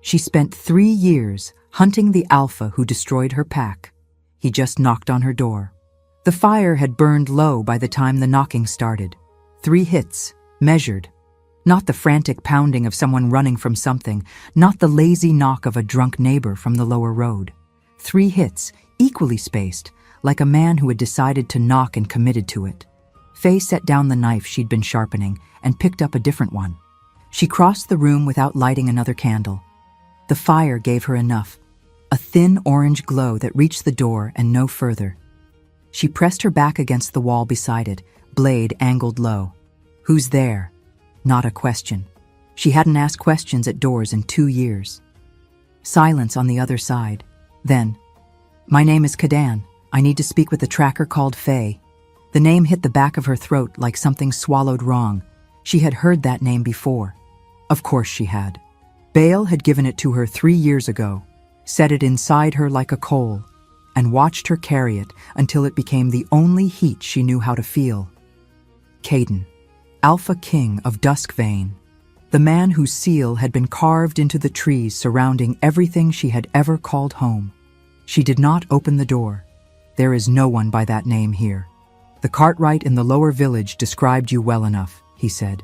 She spent 3 years hunting the alpha who destroyed her pack. He just knocked on her door. The fire had burned low by the time the knocking started. 3 hits, measured. Not the frantic pounding of someone running from something, not the lazy knock of a drunk neighbor from the lower road. 3 hits, equally spaced, like a man who had decided to knock and committed to it. Faye set down the knife she'd been sharpening and picked up a different one. She crossed the room without lighting another candle. The fire gave her enough, a thin orange glow that reached the door and no further. She pressed her back against the wall beside it, blade angled low. Who's there? Not a question. She hadn't asked questions at doors in 2 years. Silence on the other side. Then, "My name is Kadan. I need to speak with the tracker called Faye." The name hit the back of her throat like something swallowed wrong. She had heard that name before. Of course she had. Bale had given it to her 3 years ago, set it inside her like a coal, and watched her carry it until it became the only heat she knew how to feel. Kadan, Alpha King of Duskvane, the man whose seal had been carved into the trees surrounding everything she had ever called home. She did not open the door. "There is no one by that name here. The Cartwright in the lower village described you well enough," he said.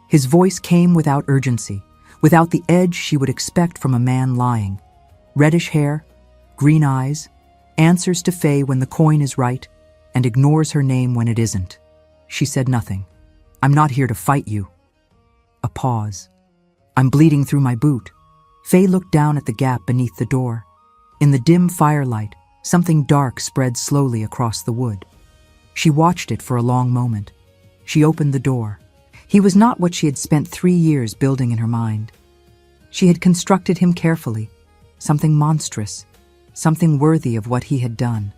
His voice came without urgency, without the edge she would expect from a man lying. Reddish hair, green eyes, answers to Faye when the coin is right, and ignores her name when it isn't. She said nothing. "I'm not here to fight you." A pause. "I'm bleeding through my boot." Faye looked down at the gap beneath the door. In the dim firelight, something dark spread slowly across the wood. She watched it for a long moment. She opened the door. He was not what she had spent 3 years building in her mind. She had constructed him carefully, something monstrous, something worthy of what he had done.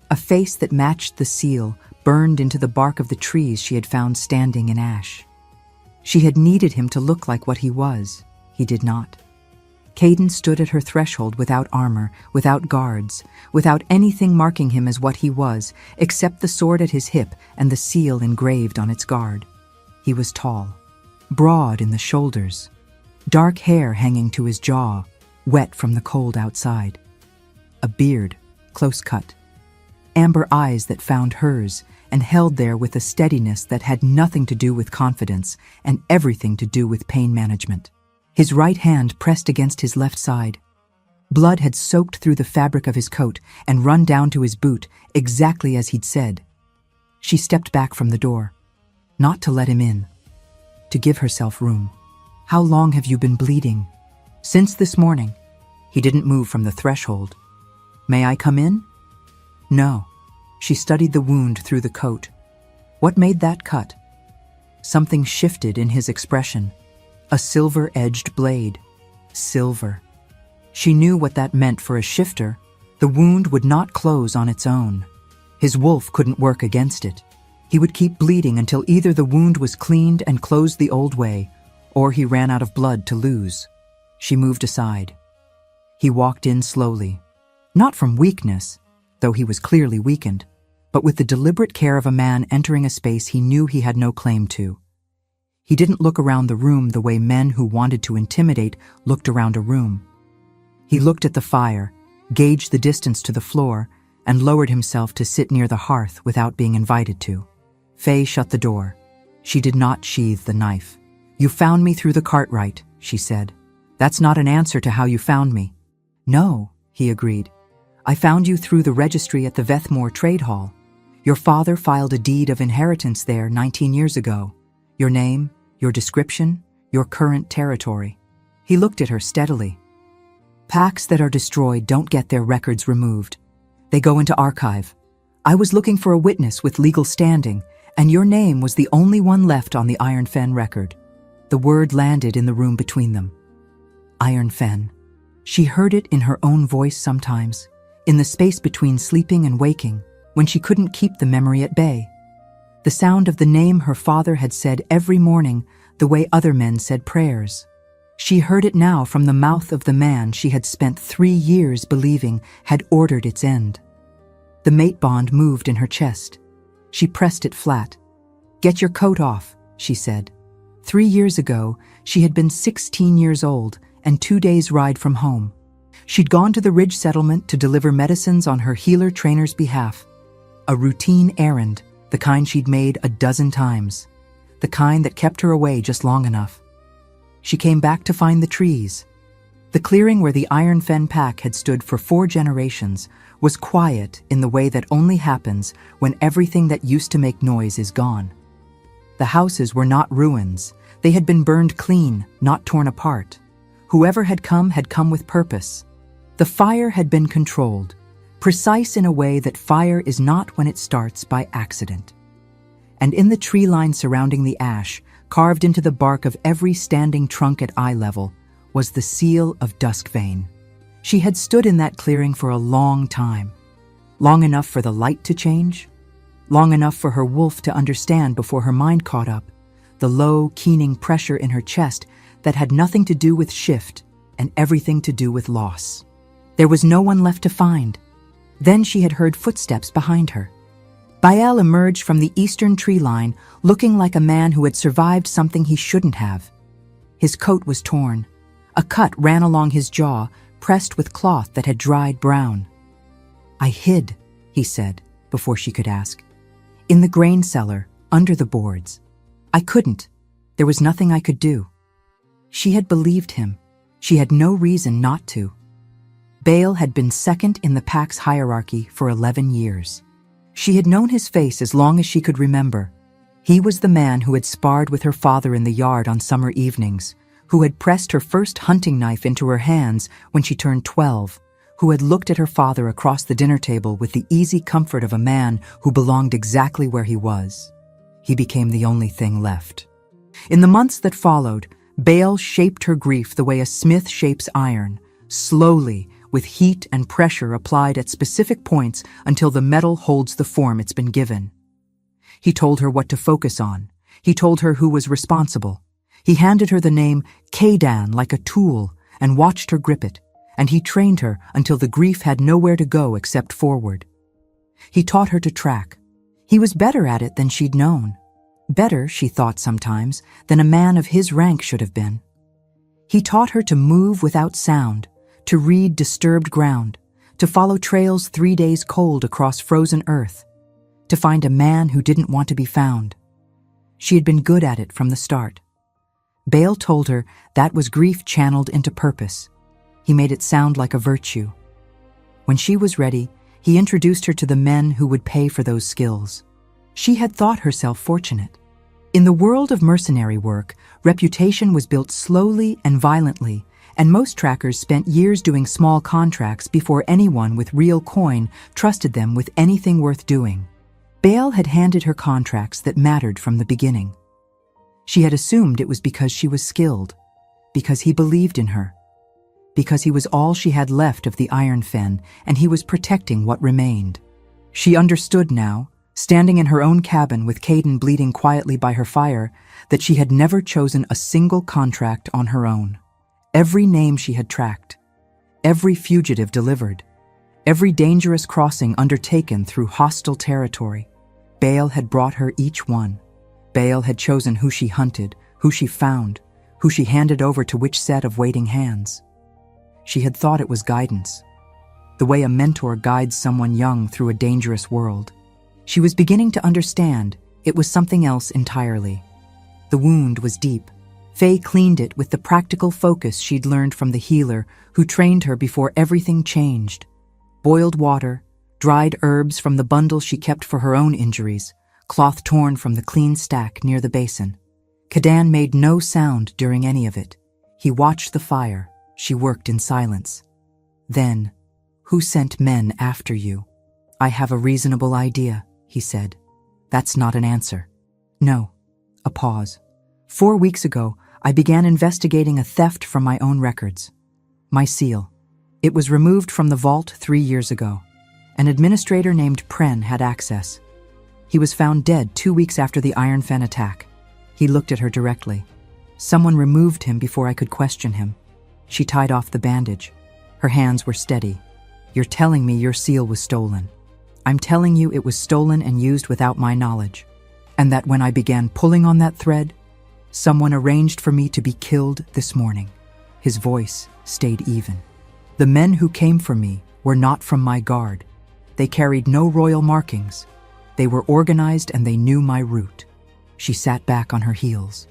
A face that matched the seal burned into the bark of the trees she had found standing in ash. She had needed him to look like what he was. He did not. Kadan stood at her threshold without armor, without guards, without anything marking him as what he was, except the sword at his hip and the seal engraved on its guard. He was tall, broad in the shoulders, dark hair hanging to his jaw, wet from the cold outside. A beard, close cut. Amber eyes that found hers and held there with a steadiness that had nothing to do with confidence and everything to do with pain management. His right hand pressed against his left side. Blood had soaked through the fabric of his coat and run down to his boot, exactly as he'd said. She stepped back from the door, not to let him in, to give herself room. "How long have you been bleeding?" "Since this morning." He didn't move from the threshold. "May I come in?" "No." She studied the wound through the coat. "What made that cut?" Something shifted in his expression. A silver-edged blade. Silver. She knew what that meant for a shifter. The wound would not close on its own. His wolf couldn't work against it. He would keep bleeding until either the wound was cleaned and closed the old way, or he ran out of blood to lose. She moved aside. He walked in slowly. Not from weakness, though he was clearly weakened, but with the deliberate care of a man entering a space he knew he had no claim to. He didn't look around the room the way men who wanted to intimidate looked around a room. He looked at the fire, gauged the distance to the floor, and lowered himself to sit near the hearth without being invited to. Faye shut the door. She did not sheathe the knife. "You found me through the Cartwright," she said. "That's not an answer to how you found me." "No," he agreed. "I found you through the registry at the Vethmore Trade Hall. Your father filed a deed of inheritance there 19 years ago. Your name, your description, your current territory." He looked at her steadily. "Packs that are destroyed don't get their records removed. They go into archive. I was looking for a witness with legal standing, and your name was the only one left on the Iron Fen record." The word landed in the room between them. Iron Fen. She heard it in her own voice sometimes, in the space between sleeping and waking, when she couldn't keep the memory at bay. The sound of the name her father had said every morning, the way other men said prayers. She heard it now from the mouth of the man she had spent 3 years believing had ordered its end. The mate bond moved in her chest. She pressed it flat. "Get your coat off," she said. 3 years ago, she had been 16 years old, and 2 days' ride from home. She'd gone to the Ridge settlement to deliver medicines on her healer trainer's behalf. A routine errand, the kind she'd made a dozen times, the kind that kept her away just long enough. She came back to find the trees. The clearing where the Iron Fen pack had stood for 4 generations was quiet in the way that only happens when everything that used to make noise is gone. The houses were not ruins. They had been burned clean, not torn apart. Whoever had come with purpose. The fire had been controlled, precise in a way that fire is not when it starts by accident. And in the tree line surrounding the ash, carved into the bark of every standing trunk at eye level, was the seal of Duskvane. She had stood in that clearing for a long time. Long enough for the light to change, long enough for her wolf to understand before her mind caught up, the low, keening pressure in her chest that had nothing to do with shift and everything to do with loss. There was no one left to find. Then she had heard footsteps behind her. Bael emerged from the eastern tree line, looking like a man who had survived something he shouldn't have. His coat was torn. A cut ran along his jaw, pressed with cloth that had dried brown. "I hid," he said, before she could ask. "In the grain cellar, under the boards. I couldn't. There was nothing I could do." She had believed him. She had no reason not to. Bael had been second in the pack's hierarchy for 11 years. She had known his face as long as she could remember. He was the man who had sparred with her father in the yard on summer evenings, who had pressed her first hunting knife into her hands when she turned 12, who had looked at her father across the dinner table with the easy comfort of a man who belonged exactly where he was. He became the only thing left. In the months that followed, Bael shaped her grief the way a smith shapes iron, slowly, with heat and pressure applied at specific points until the metal holds the form it's been given. He told her what to focus on. He told her who was responsible. He handed her the name Kaydan like a tool and watched her grip it, and he trained her until the grief had nowhere to go except forward. He taught her to track. He was better at it than she'd known. Better, she thought sometimes, than a man of his rank should have been. He taught her to move without sound, to read disturbed ground, to follow trails 3 days cold across frozen earth, to find a man who didn't want to be found. She had been good at it from the start. Bael told her that was grief channeled into purpose. He made it sound like a virtue. When she was ready, he introduced her to the men who would pay for those skills. She had thought herself fortunate. In the world of mercenary work, reputation was built slowly and violently, and most trackers spent years doing small contracts before anyone with real coin trusted them with anything worth doing. Bael had handed her contracts that mattered from the beginning. She had assumed it was because she was skilled, because he believed in her, because he was all she had left of the Iron Fen, and he was protecting what remained. She understood now, standing in her own cabin with Kaydan bleeding quietly by her fire, that she had never chosen a single contract on her own. Every name she had tracked, every fugitive delivered, every dangerous crossing undertaken through hostile territory, Bael had brought her each one. Bael had chosen who she hunted, who she found, who she handed over to which set of waiting hands. She had thought it was guidance, the way a mentor guides someone young through a dangerous world. She was beginning to understand it was something else entirely. The wound was deep. Faye cleaned it with the practical focus she'd learned from the healer who trained her before everything changed. Boiled water, dried herbs from the bundle she kept for her own injuries, cloth torn from the clean stack near the basin. Kaydan made no sound during any of it. He watched the fire. She worked in silence. Then, "Who sent men after you?" "I have a reasonable idea," he said. "That's not an answer." "No." A pause. 4 weeks ago, I began investigating a theft from my own records. My seal. It was removed from the vault 3 years ago. An administrator named Pren had access. He was found dead 2 weeks after the Iron Fen attack. He looked at her directly. Someone removed him before I could question him. She tied off the bandage. Her hands were steady. "You're telling me your seal was stolen. I'm telling you it was stolen and used without my knowledge. And that when I began pulling on that thread, someone arranged for me to be killed this morning." His voice stayed even. The men who came for me were not from my guard. They carried no royal markings. They were organized and they knew my route. She sat back on her heels.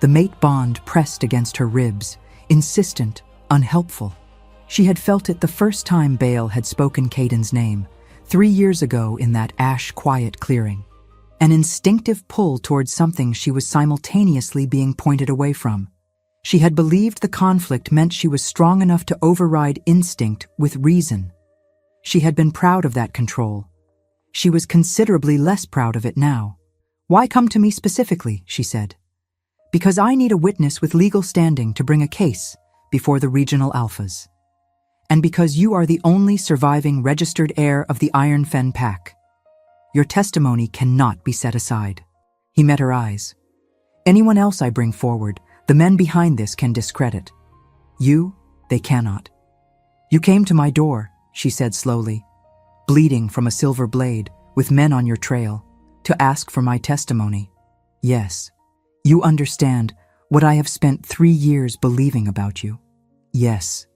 The mate bond pressed against her ribs, insistent, unhelpful. She had felt it the first time Bale had spoken Caden's name, 3 years ago in that ash-quiet clearing. An instinctive pull towards something she was simultaneously being pointed away from. She had believed the conflict meant she was strong enough to override instinct with reason. She had been proud of that control. She was considerably less proud of it now. "Why come to me specifically?" she said. "Because I need a witness with legal standing to bring a case before the regional alphas. And because you are the only surviving registered heir of the Iron Fen pack. Your testimony cannot be set aside." He met her eyes. "Anyone else I bring forward, the men behind this can discredit. You, they cannot. You came to my door," she said slowly, "bleeding from a silver blade, with men on your trail, to ask for my testimony. Yes, you understand what I have spent 3 years believing about you. Yes."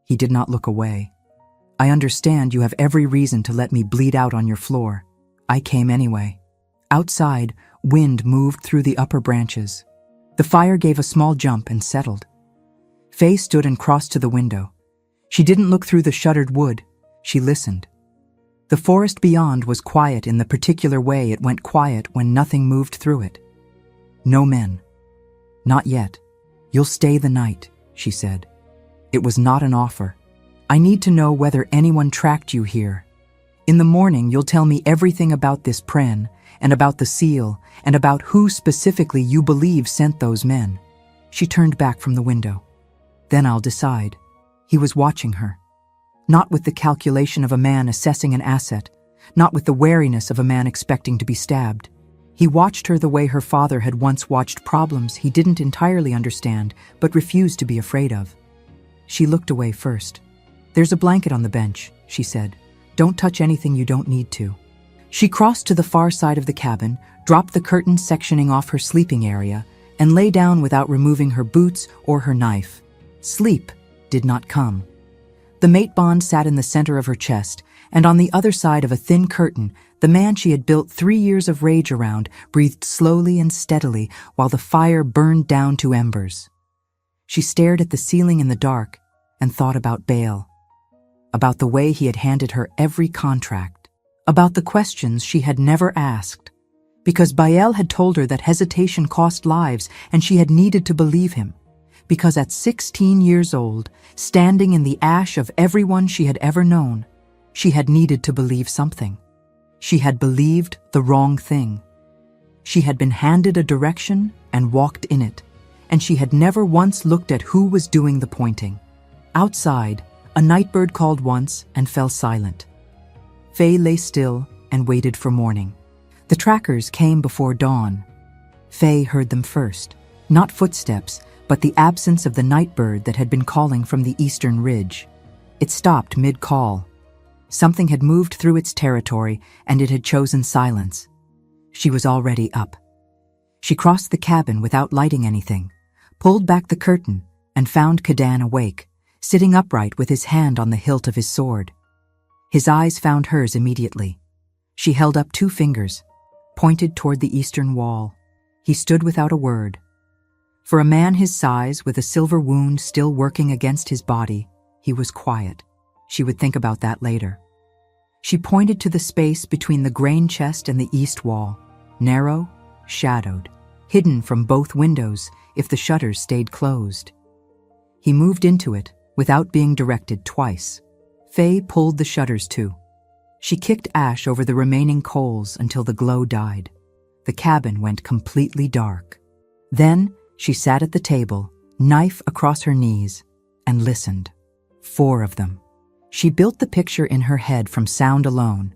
He did not look away. "I understand you have every reason to let me bleed out on your floor. I came anyway." Outside, wind moved through the upper branches. The fire gave a small jump and settled. Faye stood and crossed to the window. She didn't look through the shuttered wood. She listened. The forest beyond was quiet in the particular way it went quiet when nothing moved through it. "No men. Not yet. You'll stay the night," she said. It was not an offer. "I need to know whether anyone tracked you here. In the morning, you'll tell me everything about this Pren, and about the seal, and about who specifically you believe sent those men." She turned back from the window. "Then I'll decide." He was watching her. Not with the calculation of a man assessing an asset, not with the wariness of a man expecting to be stabbed. He watched her the way her father had once watched problems he didn't entirely understand, but refused to be afraid of. She looked away first. "There's a blanket on the bench," she said. "Don't touch anything you don't need to." She crossed to the far side of the cabin, dropped the curtain sectioning off her sleeping area, and lay down without removing her boots or her knife. Sleep did not come. The mate bond sat in the center of her chest, and on the other side of a thin curtain, the man she had built 3 years of rage around breathed slowly and steadily while the fire burned down to embers. She stared at the ceiling in the dark and thought about Bale, about the way he had handed her every contract, about the questions she had never asked, because Bael had told her that hesitation cost lives and she had needed to believe him, because at 16 years old, standing in the ash of everyone she had ever known, she had needed to believe something. She had believed the wrong thing. She had been handed a direction and walked in it, and she had never once looked at who was doing the pointing. Outside, a nightbird called once and fell silent. Faye lay still and waited for morning. The trackers came before dawn. Faye heard them first, not footsteps, but the absence of the nightbird that had been calling from the eastern ridge. It stopped mid-call. Something had moved through its territory, and it had chosen silence. She was already up. She crossed the cabin without lighting anything, pulled back the curtain, and found Caden awake, sitting upright with his hand on the hilt of his sword. His eyes found hers immediately. She held up 2 fingers, pointed toward the eastern wall. He stood without a word. For a man his size, with a silver wound still working against his body, he was quiet. She would think about that later. She pointed to the space between the grain chest and the east wall, narrow, shadowed, hidden from both windows if the shutters stayed closed. He moved into it without being directed twice. Faye pulled the shutters to. She kicked ash over the remaining coals until the glow died. The cabin went completely dark. Then she sat at the table, knife across her knees, and listened. 4 of them. She built the picture in her head from sound alone.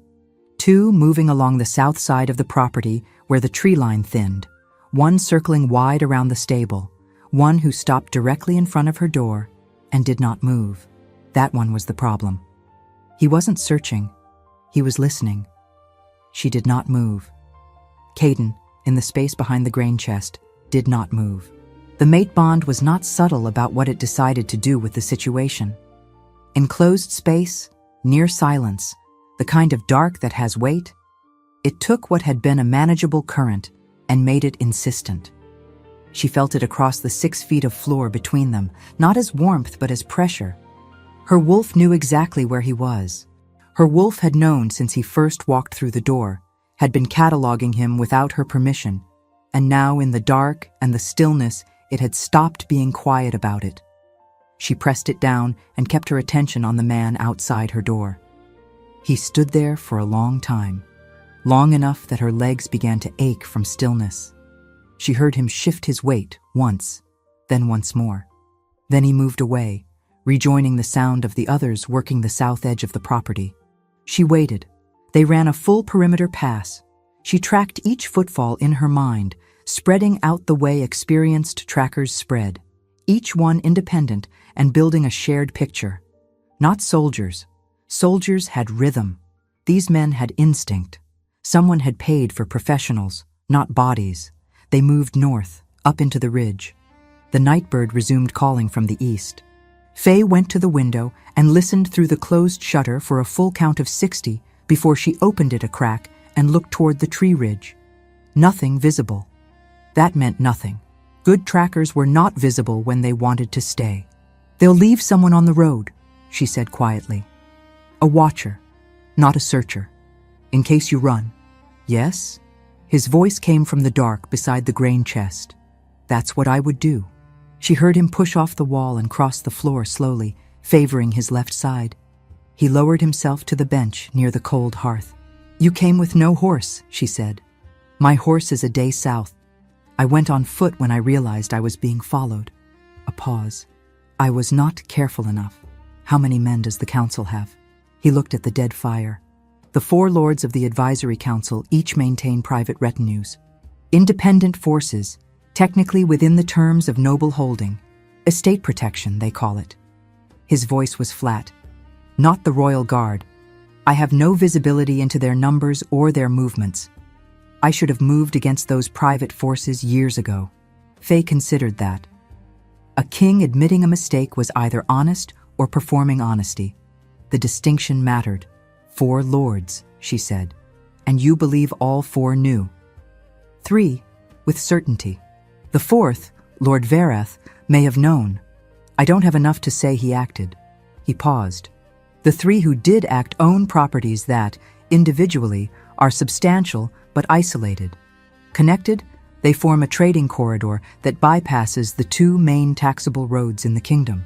2 moving along the south side of the property where the tree line thinned, 1 circling wide around the stable, 1 who stopped directly in front of her door and did not move. That one was the problem. He wasn't searching. He was listening. She did not move. Caden, in the space behind the grain chest, did not move. The mate bond was not subtle about what it decided to do with the situation. Enclosed space, near silence, the kind of dark that has weight, it took what had been a manageable current and made it insistent. She felt it across the 6 feet of floor between them, not as warmth but as pressure. Her wolf knew exactly where he was. Her wolf had known since he first walked through the door, had been cataloging him without her permission, and now in the dark and the stillness, it had stopped being quiet about it. She pressed it down and kept her attention on the man outside her door. He stood there for a long time, long enough that her legs began to ache from stillness. She heard him shift his weight once, then once more. Then he moved away, rejoining the sound of the others working the south edge of the property. She waited. They ran a full perimeter pass. She tracked each footfall in her mind, spreading out the way experienced trackers spread, each one independent and building a shared picture. Not soldiers. Soldiers had rhythm. These men had instinct. Someone had paid for professionals, not bodies. They moved north, up into the ridge. The nightbird resumed calling from the east. Faye went to the window and listened through the closed shutter for a full count of 60 before she opened it a crack and looked toward the tree ridge. Nothing visible. That meant nothing. Good trackers were not visible when they wanted to stay. "They'll leave someone on the road," she said quietly. "A watcher, not a searcher. In case you run." "Yes?" His voice came from the dark beside the grain chest. "That's what I would do." She heard him push off the wall and cross the floor slowly, favoring his left side. He lowered himself to the bench near the cold hearth. "You came with no horse," she said. "My horse is a day south. I went on foot when I realized I was being followed." A pause. "I was not careful enough. How many men does the council have?" He looked at the dead fire. The 4 lords of the advisory council each maintain private retinues. Independent forces, technically within the terms of noble holding. Estate protection, they call it. His voice was flat. "Not the royal guard. I have no visibility into their numbers or their movements. I should have moved against those private forces years ago." Faye considered that. A king admitting a mistake was either honest or performing honesty. The distinction mattered. 4 lords, she said. "And you believe all 4 knew?" 3, with certainty. The 4th, Lord Verath, may have known. I don't have enough to say he acted. He paused. The 3 who did act own properties that, individually, are substantial but isolated. Connected, they form a trading corridor that bypasses the 2 main taxable roads in the kingdom.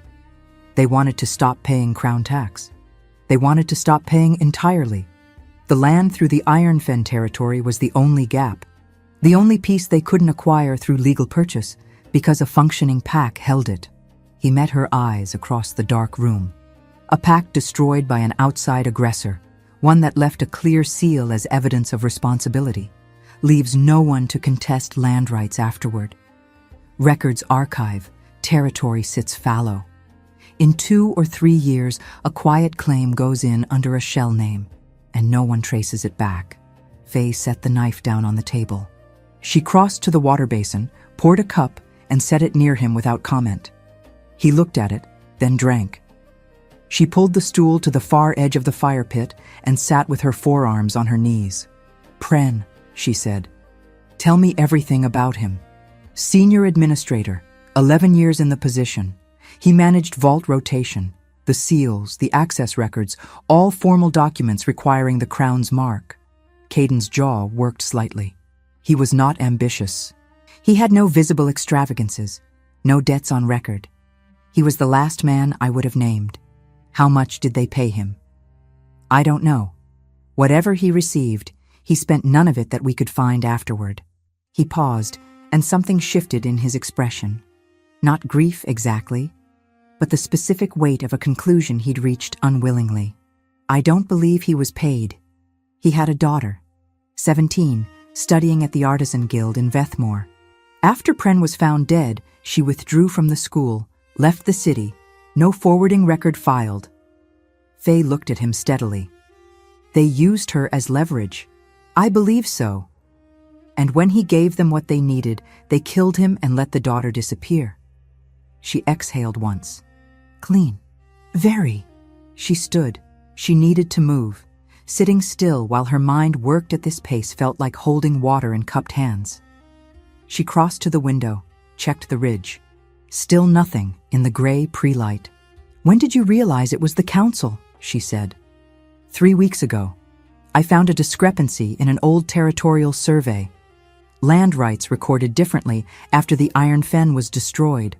They wanted to stop paying crown tax. They wanted to stop paying entirely. The land through the Ironfen territory was the only gap, the only piece they couldn't acquire through legal purchase, because a functioning pack held it. He met her eyes across the dark room. A pack destroyed by an outside aggressor, one that left a clear seal as evidence of responsibility, leaves no one to contest land rights afterward. Records archive, territory sits fallow. In 2 or 3 years, a quiet claim goes in under a shell name, and no one traces it back. Faye set the knife down on the table. She crossed to the water basin, poured a cup, and set it near him without comment. He looked at it, then drank. She pulled the stool to the far edge of the fire pit and sat with her forearms on her knees. "Pren," she said. "Tell me everything about him." Senior administrator, 11 years in the position. He managed vault rotation, the seals, the access records, all formal documents requiring the crown's mark. Caden's jaw worked slightly. He was not ambitious. He had no visible extravagances, no debts on record. He was the last man I would have named. How much did they pay him? I don't know. Whatever he received, he spent none of it that we could find afterward. He paused, and something shifted in his expression. Not grief exactly, but the specific weight of a conclusion he'd reached unwillingly. I don't believe he was paid. He had a daughter, 17, studying at the Artisan Guild in Vethmore. After Pren was found dead, she withdrew from the school, left the city, no forwarding record filed. Faye looked at him steadily. They used her as leverage. I believe so. And when he gave them what they needed, they killed him and let the daughter disappear. She exhaled once. Clean. Very. She stood. She needed to move. Sitting still while her mind worked at this pace felt like holding water in cupped hands. She crossed to the window, checked the ridge. Still nothing in the gray pre-light. When did you realize it was the council? She said. 3 weeks ago. I found a discrepancy in an old territorial survey. Land rights recorded differently after the Iron Fen was destroyed.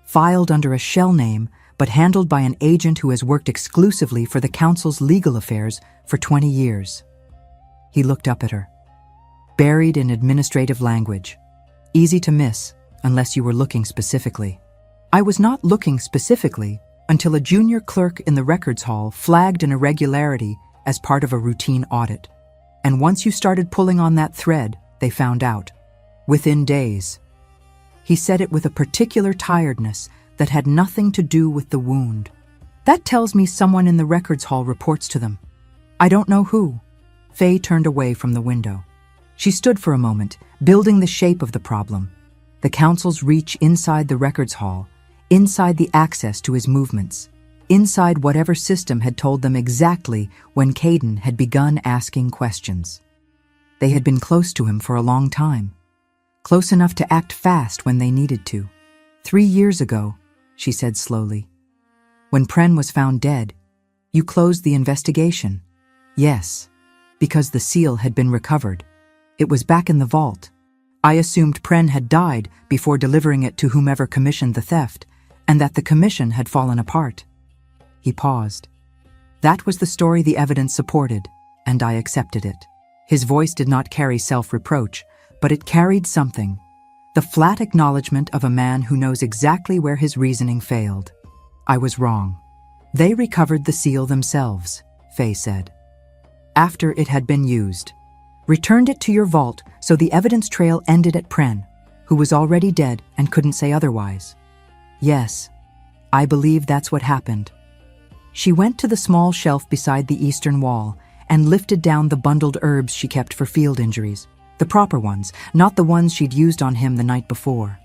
Filed under a shell name, but handled by an agent who has worked exclusively for the council's legal affairs for 20 years. He looked up at her. Buried in administrative language. Easy to miss, unless you were looking specifically. I was not looking specifically until a junior clerk in the records hall flagged an irregularity as part of a routine audit. And once you started pulling on that thread, they found out. Within days. He said it with a particular tiredness that had nothing to do with the wound. That tells me someone in the records hall reports to them. I don't know who. Faye turned away from the window. She stood for a moment, building the shape of the problem. The council's reach inside the records hall, inside the access to his movements, inside whatever system had told them exactly when Caden had begun asking questions. They had been close to him for a long time. Close enough to act fast when they needed to. 3 years ago, she said slowly. When Pren was found dead, you closed the investigation. Yes, because the seal had been recovered. It was back in the vault. I assumed Pren had died before delivering it to whomever commissioned the theft, and that the commission had fallen apart. He paused. That was the story the evidence supported, and I accepted it. His voice did not carry self-reproach, but it carried something. The flat acknowledgement of a man who knows exactly where his reasoning failed. I was wrong. They recovered the seal themselves, Faye said. After it had been used. Returned it to your vault so the evidence trail ended at Pren, who was already dead and couldn't say otherwise. Yes, I believe that's what happened. She went to the small shelf beside the eastern wall and lifted down the bundled herbs she kept for field injuries. The proper ones, not the ones she'd used on him the night before.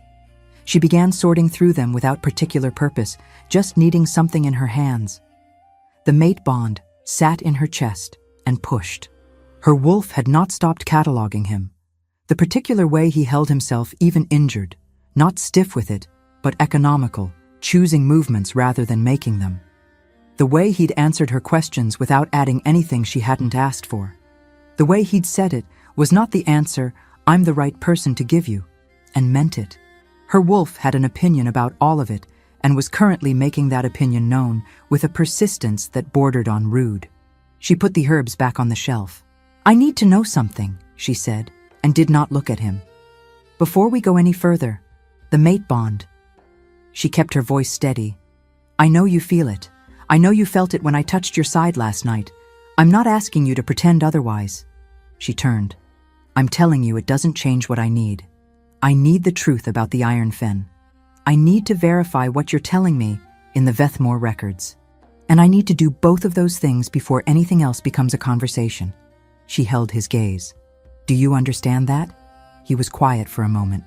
She began sorting through them without particular purpose, just needing something in her hands. The mate bond sat in her chest and pushed. Her wolf had not stopped cataloging him. The particular way he held himself even injured, not stiff with it, but economical, choosing movements rather than making them. The way he'd answered her questions without adding anything she hadn't asked for. The way he'd said it was not the answer, I'm the right person to give you, and meant it. Her wolf had an opinion about all of it and was currently making that opinion known with a persistence that bordered on rude. She put the herbs back on the shelf. I need to know something, she said, and did not look at him. Before we go any further, the mate bond. She kept her voice steady. I know you feel it. I know you felt it when I touched your side last night. I'm not asking you to pretend otherwise. She turned. I'm telling you it doesn't change what I need. I need the truth about the Iron Fen. I need to verify what you're telling me in the Vethmore records. And I need to do both of those things before anything else becomes a conversation. She held his gaze. Do you understand that? He was quiet for a moment.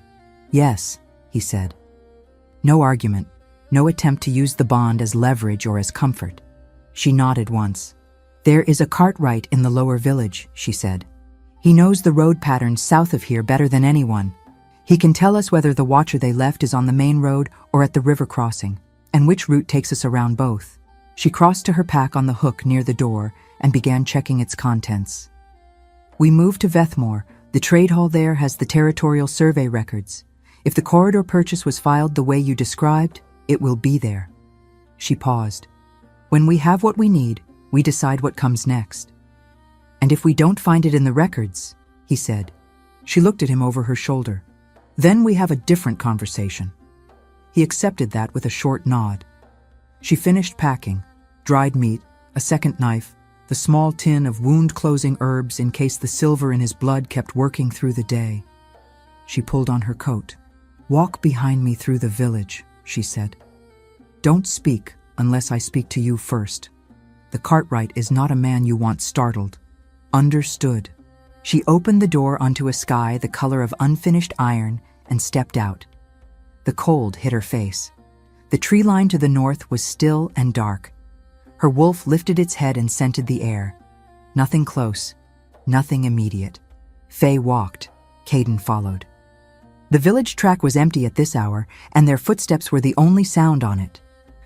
Yes, he said. No argument. No attempt to use the bond as leverage or as comfort. She nodded once. There is a Cartwright in the lower village, she said. He knows the road patterns south of here better than anyone. He can tell us whether the watcher they left is on the main road or at the river crossing, and which route takes us around both. She crossed to her pack on the hook near the door and began checking its contents. We moved to Vethmore. The trade hall there has the territorial survey records. If the corridor purchase was filed the way you described, it will be there. She paused. When we have what we need, we decide what comes next. And if we don't find it in the records, he said. She looked at him over her shoulder. Then we have a different conversation. He accepted that with a short nod. She finished packing, dried meat, a second knife, the small tin of wound-closing herbs in case the silver in his blood kept working through the day. She pulled on her coat. Walk behind me through the village, she said. Don't speak unless I speak to you first. The Cartwright is not a man you want startled. Understood. She opened the door onto a sky the color of unfinished iron and stepped out. The cold hit her face. The tree line to the north was still and dark. Her wolf lifted its head and scented the air. Nothing close, nothing immediate. Faye walked. Caden followed. The village track was empty at this hour, and their footsteps were the only sound on it.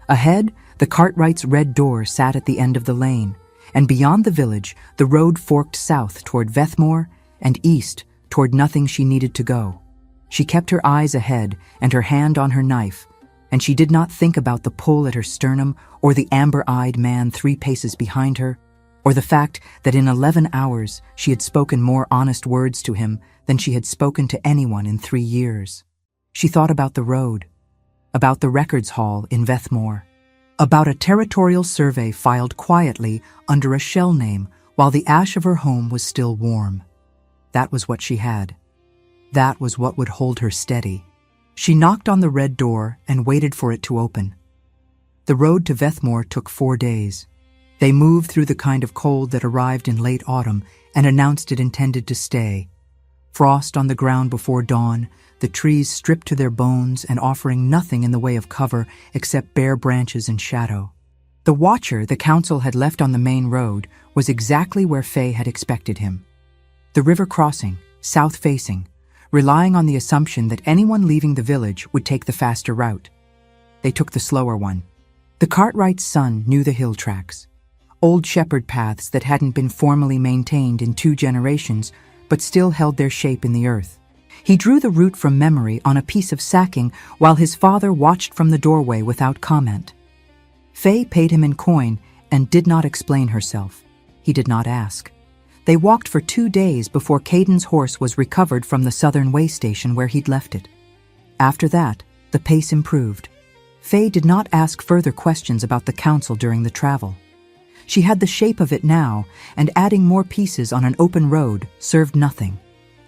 Ahead, the Cartwright's red door sat at the end of the lane, and beyond the village, the road forked south toward Vethmore and east toward nothing she needed to go. She kept her eyes ahead and her hand on her knife, and she did not think about the pull at her sternum or the amber-eyed man 3 paces behind her, or the fact that in 11 hours she had spoken more honest words to him than she had spoken to anyone in 3 years. She thought about the road, about the records hall in Vethmore, about a territorial survey filed quietly under a shell name while the ash of her home was still warm. That was what she had. That was what would hold her steady. She knocked on the red door and waited for it to open. The road to Vethmore took 4 days. They moved through the kind of cold that arrived in late autumn and announced it intended to stay. Frost on the ground before dawn, the trees stripped to their bones and offering nothing in the way of cover except bare branches and shadow. The watcher the council had left on the main road was exactly where Faye had expected him. The river crossing, south-facing, relying on the assumption that anyone leaving the village would take the faster route. They took the slower one. The Cartwright's son knew the hill tracks, old shepherd paths that hadn't been formally maintained in 2 generations but still held their shape in the earth. He drew the route from memory on a piece of sacking while his father watched from the doorway without comment. Faye paid him in coin and did not explain herself. He did not ask. They walked for 2 days before Caden's horse was recovered from the southern way station where he'd left it. After that, the pace improved. Faye did not ask further questions about the council during the travel. She had the shape of it now, and adding more pieces on an open road served nothing.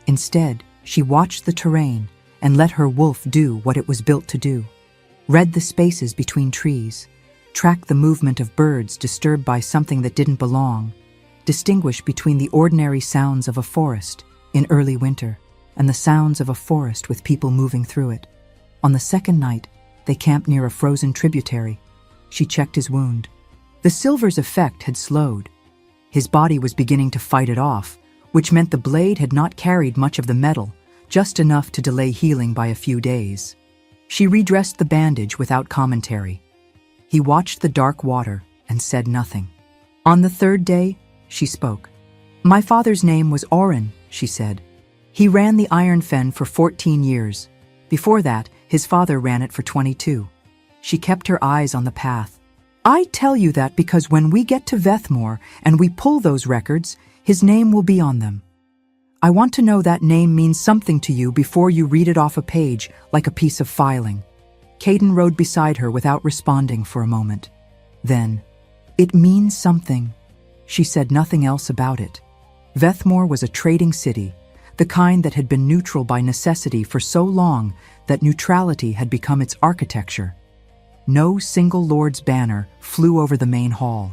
Instead, she watched the terrain and let her wolf do what it was built to do. Read the spaces between trees, tracked the movement of birds disturbed by something that didn't belong, distinguish between the ordinary sounds of a forest in early winter and the sounds of a forest with people moving through it. On the second night, they camped near a frozen tributary. She checked his wound. The silver's effect had slowed. His body was beginning to fight it off, which meant the blade had not carried much of the metal, just enough to delay healing by a few days. She redressed the bandage without commentary. He watched the dark water and said nothing. On the 3rd day, she spoke. "My father's name was Oren," she said. "He ran the Iron Fen for 14 years. Before that, his father ran it for 22. She kept her eyes on the path. "I tell you that because when we get to Vethmore and we pull those records, his name will be on them. I want to know that name means something to you before you read it off a page like a piece of filing." Caden rode beside her without responding for a moment. Then, "It means something." She said nothing else about it. Vethmore was a trading city, the kind that had been neutral by necessity for so long that neutrality had become its architecture. No single lord's banner flew over the main hall.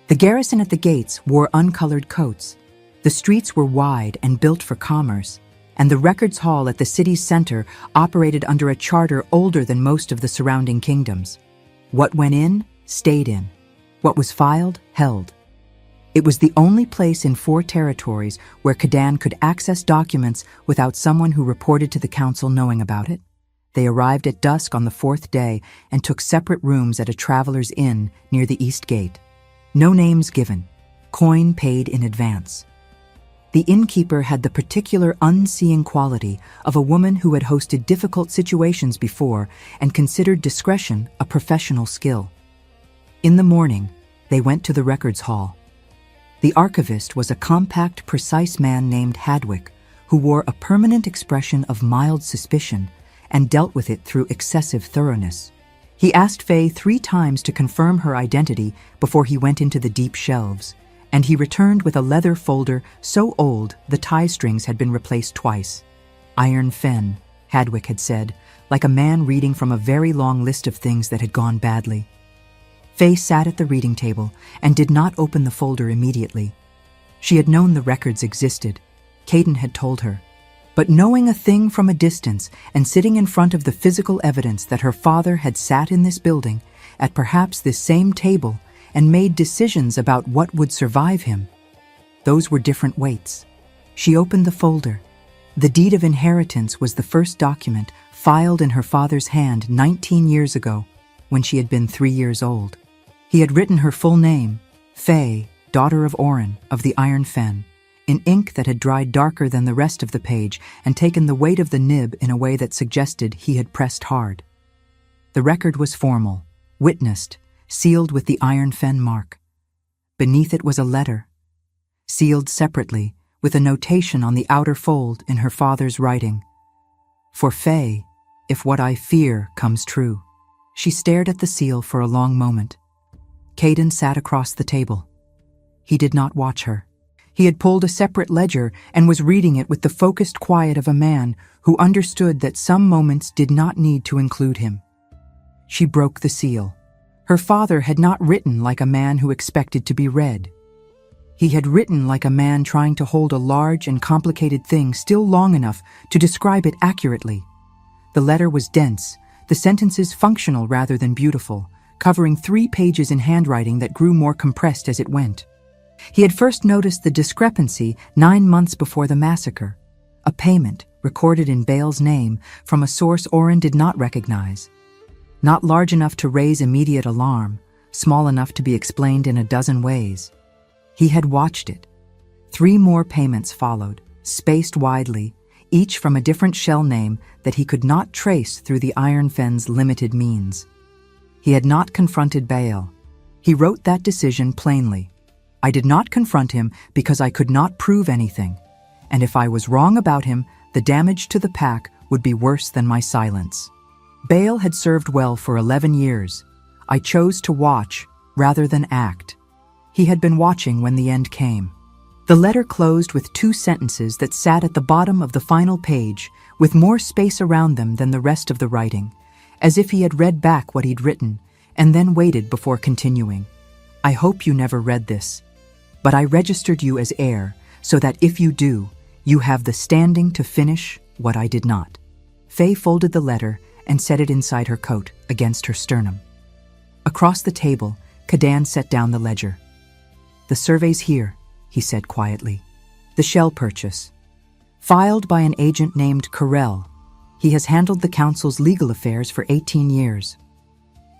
The garrison at the gates wore uncolored coats. The streets were wide and built for commerce, and the records hall at the city's center operated under a charter older than most of the surrounding kingdoms. What went in, stayed in. What was filed, held. It was the only place in 4 territories where Cadan could access documents without someone who reported to the council knowing about it. They arrived at dusk on the 4th day and took separate rooms at a traveler's inn near the east gate. No names given. Coin paid in advance. The innkeeper had the particular unseeing quality of a woman who had hosted difficult situations before and considered discretion a professional skill. In the morning, they went to the records hall. The archivist was a compact, precise man named Hadwick, who wore a permanent expression of mild suspicion and dealt with it through excessive thoroughness. He asked Faye 3 times to confirm her identity before he went into the deep shelves, and he returned with a leather folder so old the tie strings had been replaced twice. "Iron Fen," Hadwick had said, like a man reading from a very long list of things that had gone badly. Faye sat at the reading table and did not open the folder immediately. She had known the records existed. Caden had told her. But knowing a thing from a distance and sitting in front of the physical evidence that her father had sat in this building, at perhaps this same table, and made decisions about what would survive him, those were different weights. She opened the folder. The deed of inheritance was the first document filed in her father's hand 19 years ago, when she had been 3 years old. He had written her full name, Faye, daughter of Oren, of the Iron Fen, in ink that had dried darker than the rest of the page and taken the weight of the nib in a way that suggested he had pressed hard. The record was formal, witnessed, sealed with the Iron Fen mark. Beneath it was a letter, sealed separately, with a notation on the outer fold in her father's writing. For Faye, if what I fear comes true. She stared at the seal for a long moment. Caden sat across the table. He did not watch her. He had pulled a separate ledger and was reading it with the focused quiet of a man who understood that some moments did not need to include him. She broke the seal. Her father had not written like a man who expected to be read. He had written like a man trying to hold a large and complicated thing still long enough to describe it accurately. The letter was dense, the sentences functional rather than beautiful, covering 3 pages in handwriting that grew more compressed as it went. He had first noticed the discrepancy 9 months before the massacre, a payment recorded in Bale's name from a source Oren did not recognize. Not large enough to raise immediate alarm, small enough to be explained in a dozen ways. He had watched it. 3 more payments followed, spaced widely, each from a different shell name that he could not trace through the Iron Fen's limited means. He had not confronted Bale. He wrote that decision plainly. I did not confront him because I could not prove anything, and if I was wrong about him, the damage to the pack would be worse than my silence. Bale had served well for 11 years. I chose to watch rather than act. He had been watching when the end came. The letter closed with 2 sentences that sat at the bottom of the final page, with more space around them than the rest of the writing, as if he had read back what he'd written, and then waited before continuing. I hope you never read this, but I registered you as heir so that if you do, you have the standing to finish what I did not. Faye folded the letter and set it inside her coat, against her sternum. Across the table, Caden set down the ledger. The survey's here, he said quietly. The shell purchase. Filed by an agent named Carell. He has handled the council's legal affairs for 18 years.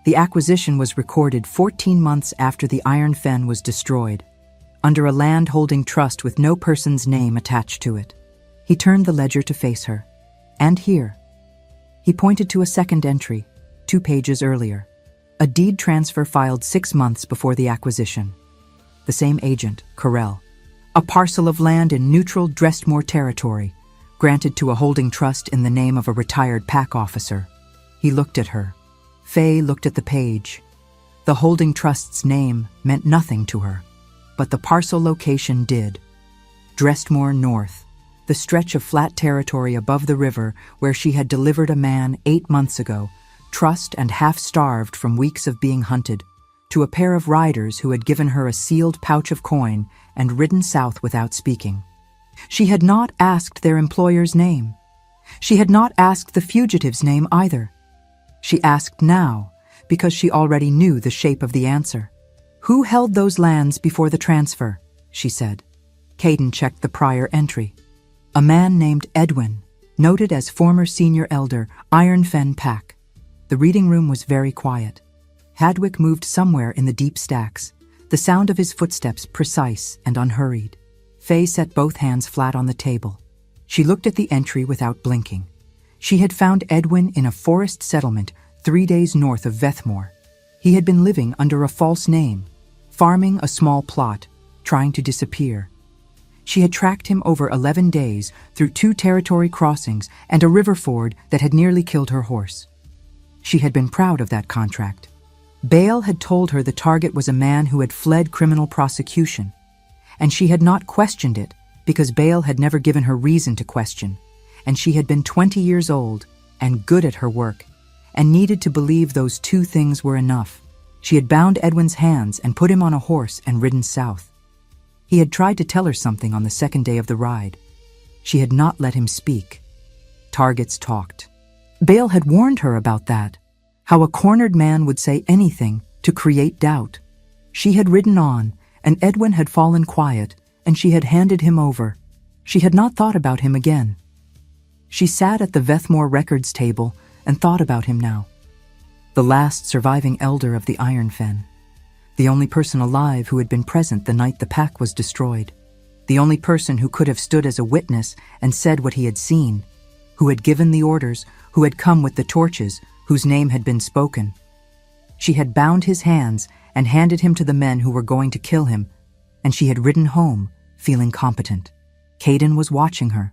The acquisition was recorded 14 months after the Iron Fen was destroyed, under a land-holding trust with no person's name attached to it. He turned the ledger to face her. And here. He pointed to a second entry, 2 pages earlier. A deed transfer filed 6 months before the acquisition. The same agent, Carell. A parcel of land in neutral Drestmore territory, granted to a holding trust in the name of a retired pack officer. He looked at her. Faye looked at the page. The holding trust's name meant nothing to her, but the parcel location did. Drestmore North, the stretch of flat territory above the river where she had delivered a man 8 months ago, trussed and half-starved from weeks of being hunted, to a pair of riders who had given her a sealed pouch of coin and ridden south without speaking. She had not asked their employer's name. She had not asked the fugitive's name either. She asked now, because she already knew the shape of the answer. Who held those lands before the transfer? She said. Caden checked the prior entry. A man named Edwin, noted as former senior elder, Iron Fen Pack. The reading room was very quiet. Hadwick moved somewhere in the deep stacks, the sound of his footsteps precise and unhurried. Faye set both hands flat on the table. She looked at the entry without blinking. She had found Edwin in a forest settlement 3 days north of Vethmore. He had been living under a false name, farming a small plot, trying to disappear. She had tracked him over 11 days through 2 territory crossings and a river ford that had nearly killed her horse. She had been proud of that contract. Bale had told her the target was a man who had fled criminal prosecution, and she had not questioned it because Bale had never given her reason to question, and she had been 20 years old and good at her work, and needed to believe those 2 things were enough. She had bound Edwin's hands and put him on a horse and ridden south. He had tried to tell her something on the second day of the ride. She had not let him speak. Targets talked. Bale had warned her about that, how a cornered man would say anything to create doubt. She had ridden on, and Edwin had fallen quiet, and she had handed him over. She had not thought about him again. She sat at the Vethmore records table and thought about him now. The last surviving elder of the Iron Fen. The only person alive who had been present the night the pack was destroyed. The only person who could have stood as a witness and said what he had seen, who had given the orders, who had come with the torches, whose name had been spoken. She had bound his hands and handed him to the men who were going to kill him, and she had ridden home, feeling competent. Caden was watching her.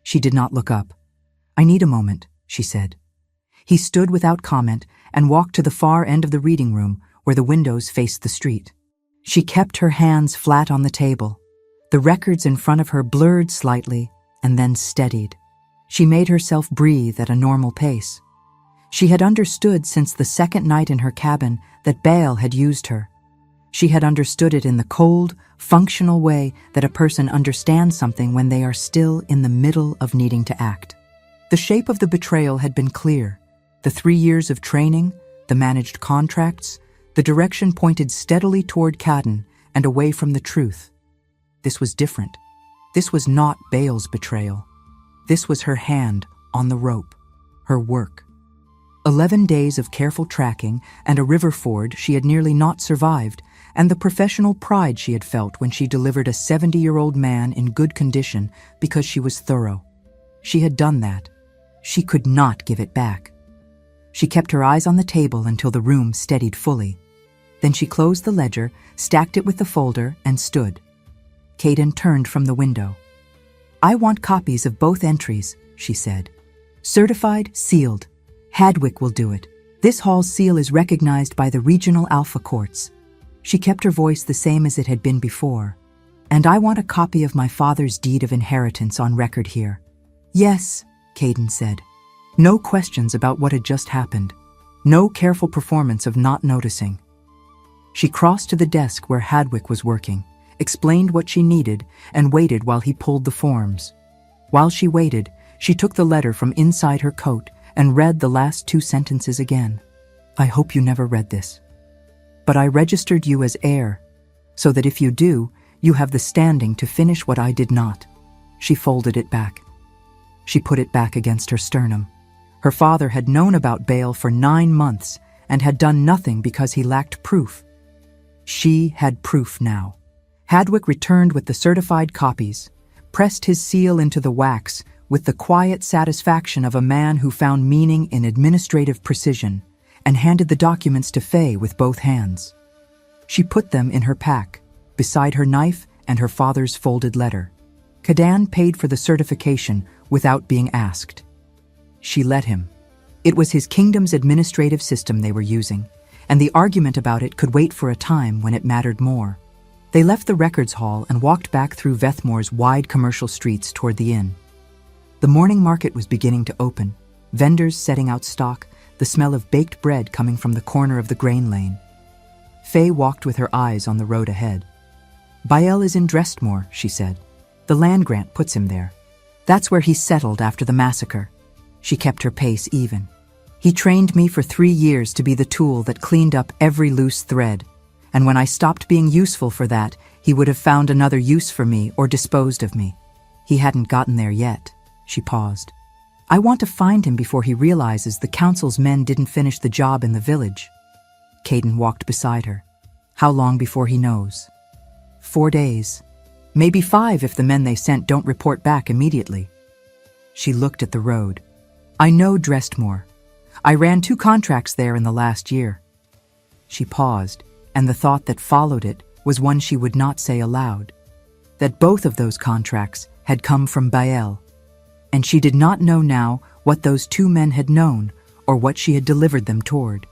She did not look up. "I need a moment," she said. He stood without comment and walked to the far end of the reading room where the windows faced the street. She kept her hands flat on the table. The records in front of her blurred slightly and then steadied. She made herself breathe at a normal pace. She had understood since the second night in her cabin that Bale had used her. She had understood it in the cold, functional way that a person understands something when they are still in the middle of needing to act. The shape of the betrayal had been clear. The 3 years of training, the managed contracts, the direction pointed steadily toward Caden and away from the truth. This was different. This was not Bale's betrayal. This was her hand on the rope, her work. 11 days of careful tracking and a river ford she had nearly not survived, and the professional pride she had felt when she delivered a 70-year-old man in good condition because she was thorough. She had done that. She could not give it back. She kept her eyes on the table until the room steadied fully. Then she closed the ledger, stacked it with the folder, and stood. Caden turned from the window. "I want copies of both entries," she said. "Certified, sealed. Hadwick will do it. This hall's seal is recognized by the regional Alpha courts." She kept her voice the same as it had been before. "And I want a copy of my father's deed of inheritance on record here." "Yes," Caden said. No questions about what had just happened. No careful performance of not noticing. She crossed to the desk where Hadwick was working, explained what she needed, and waited while he pulled the forms. While she waited, she took the letter from inside her coat and read the last 2 sentences again. "I hope you never read this. But I registered you as heir, so that if you do, you have the standing to finish what I did not." She folded it back. She put it back against her sternum. Her father had known about Bale for 9 months and had done nothing because he lacked proof. She had proof now. Hadwick returned with the certified copies, pressed his seal into the wax with the quiet satisfaction of a man who found meaning in administrative precision, and handed the documents to Faye with both hands. She put them in her pack, beside her knife and her father's folded letter. Caden paid for the certification without being asked. She let him. It was his kingdom's administrative system they were using, and the argument about it could wait for a time when it mattered more. They left the records hall and walked back through Vethmore's wide commercial streets toward the inn. The morning market was beginning to open, vendors setting out stock, the smell of baked bread coming from the corner of the grain lane. Faye walked with her eyes on the road ahead. "Bael is in Drestmore," she said. "The land grant puts him there. That's where he settled after the massacre." She kept her pace even. "He trained me for 3 years to be the tool that cleaned up every loose thread, and when I stopped being useful for that, he would have found another use for me or disposed of me. He hadn't gotten there yet." She paused. "I want to find him before he realizes the council's men didn't finish the job in the village." Caden walked beside her. "How long before he knows?" 4 days. Maybe 5 if the men they sent don't report back immediately." She looked at the road. "I know Drestmore. I ran 2 contracts there in the last year." She paused, and the thought that followed it was one she would not say aloud. That both of those contracts had come from Bael. And she did not know now what those 2 men had known or what she had delivered them toward.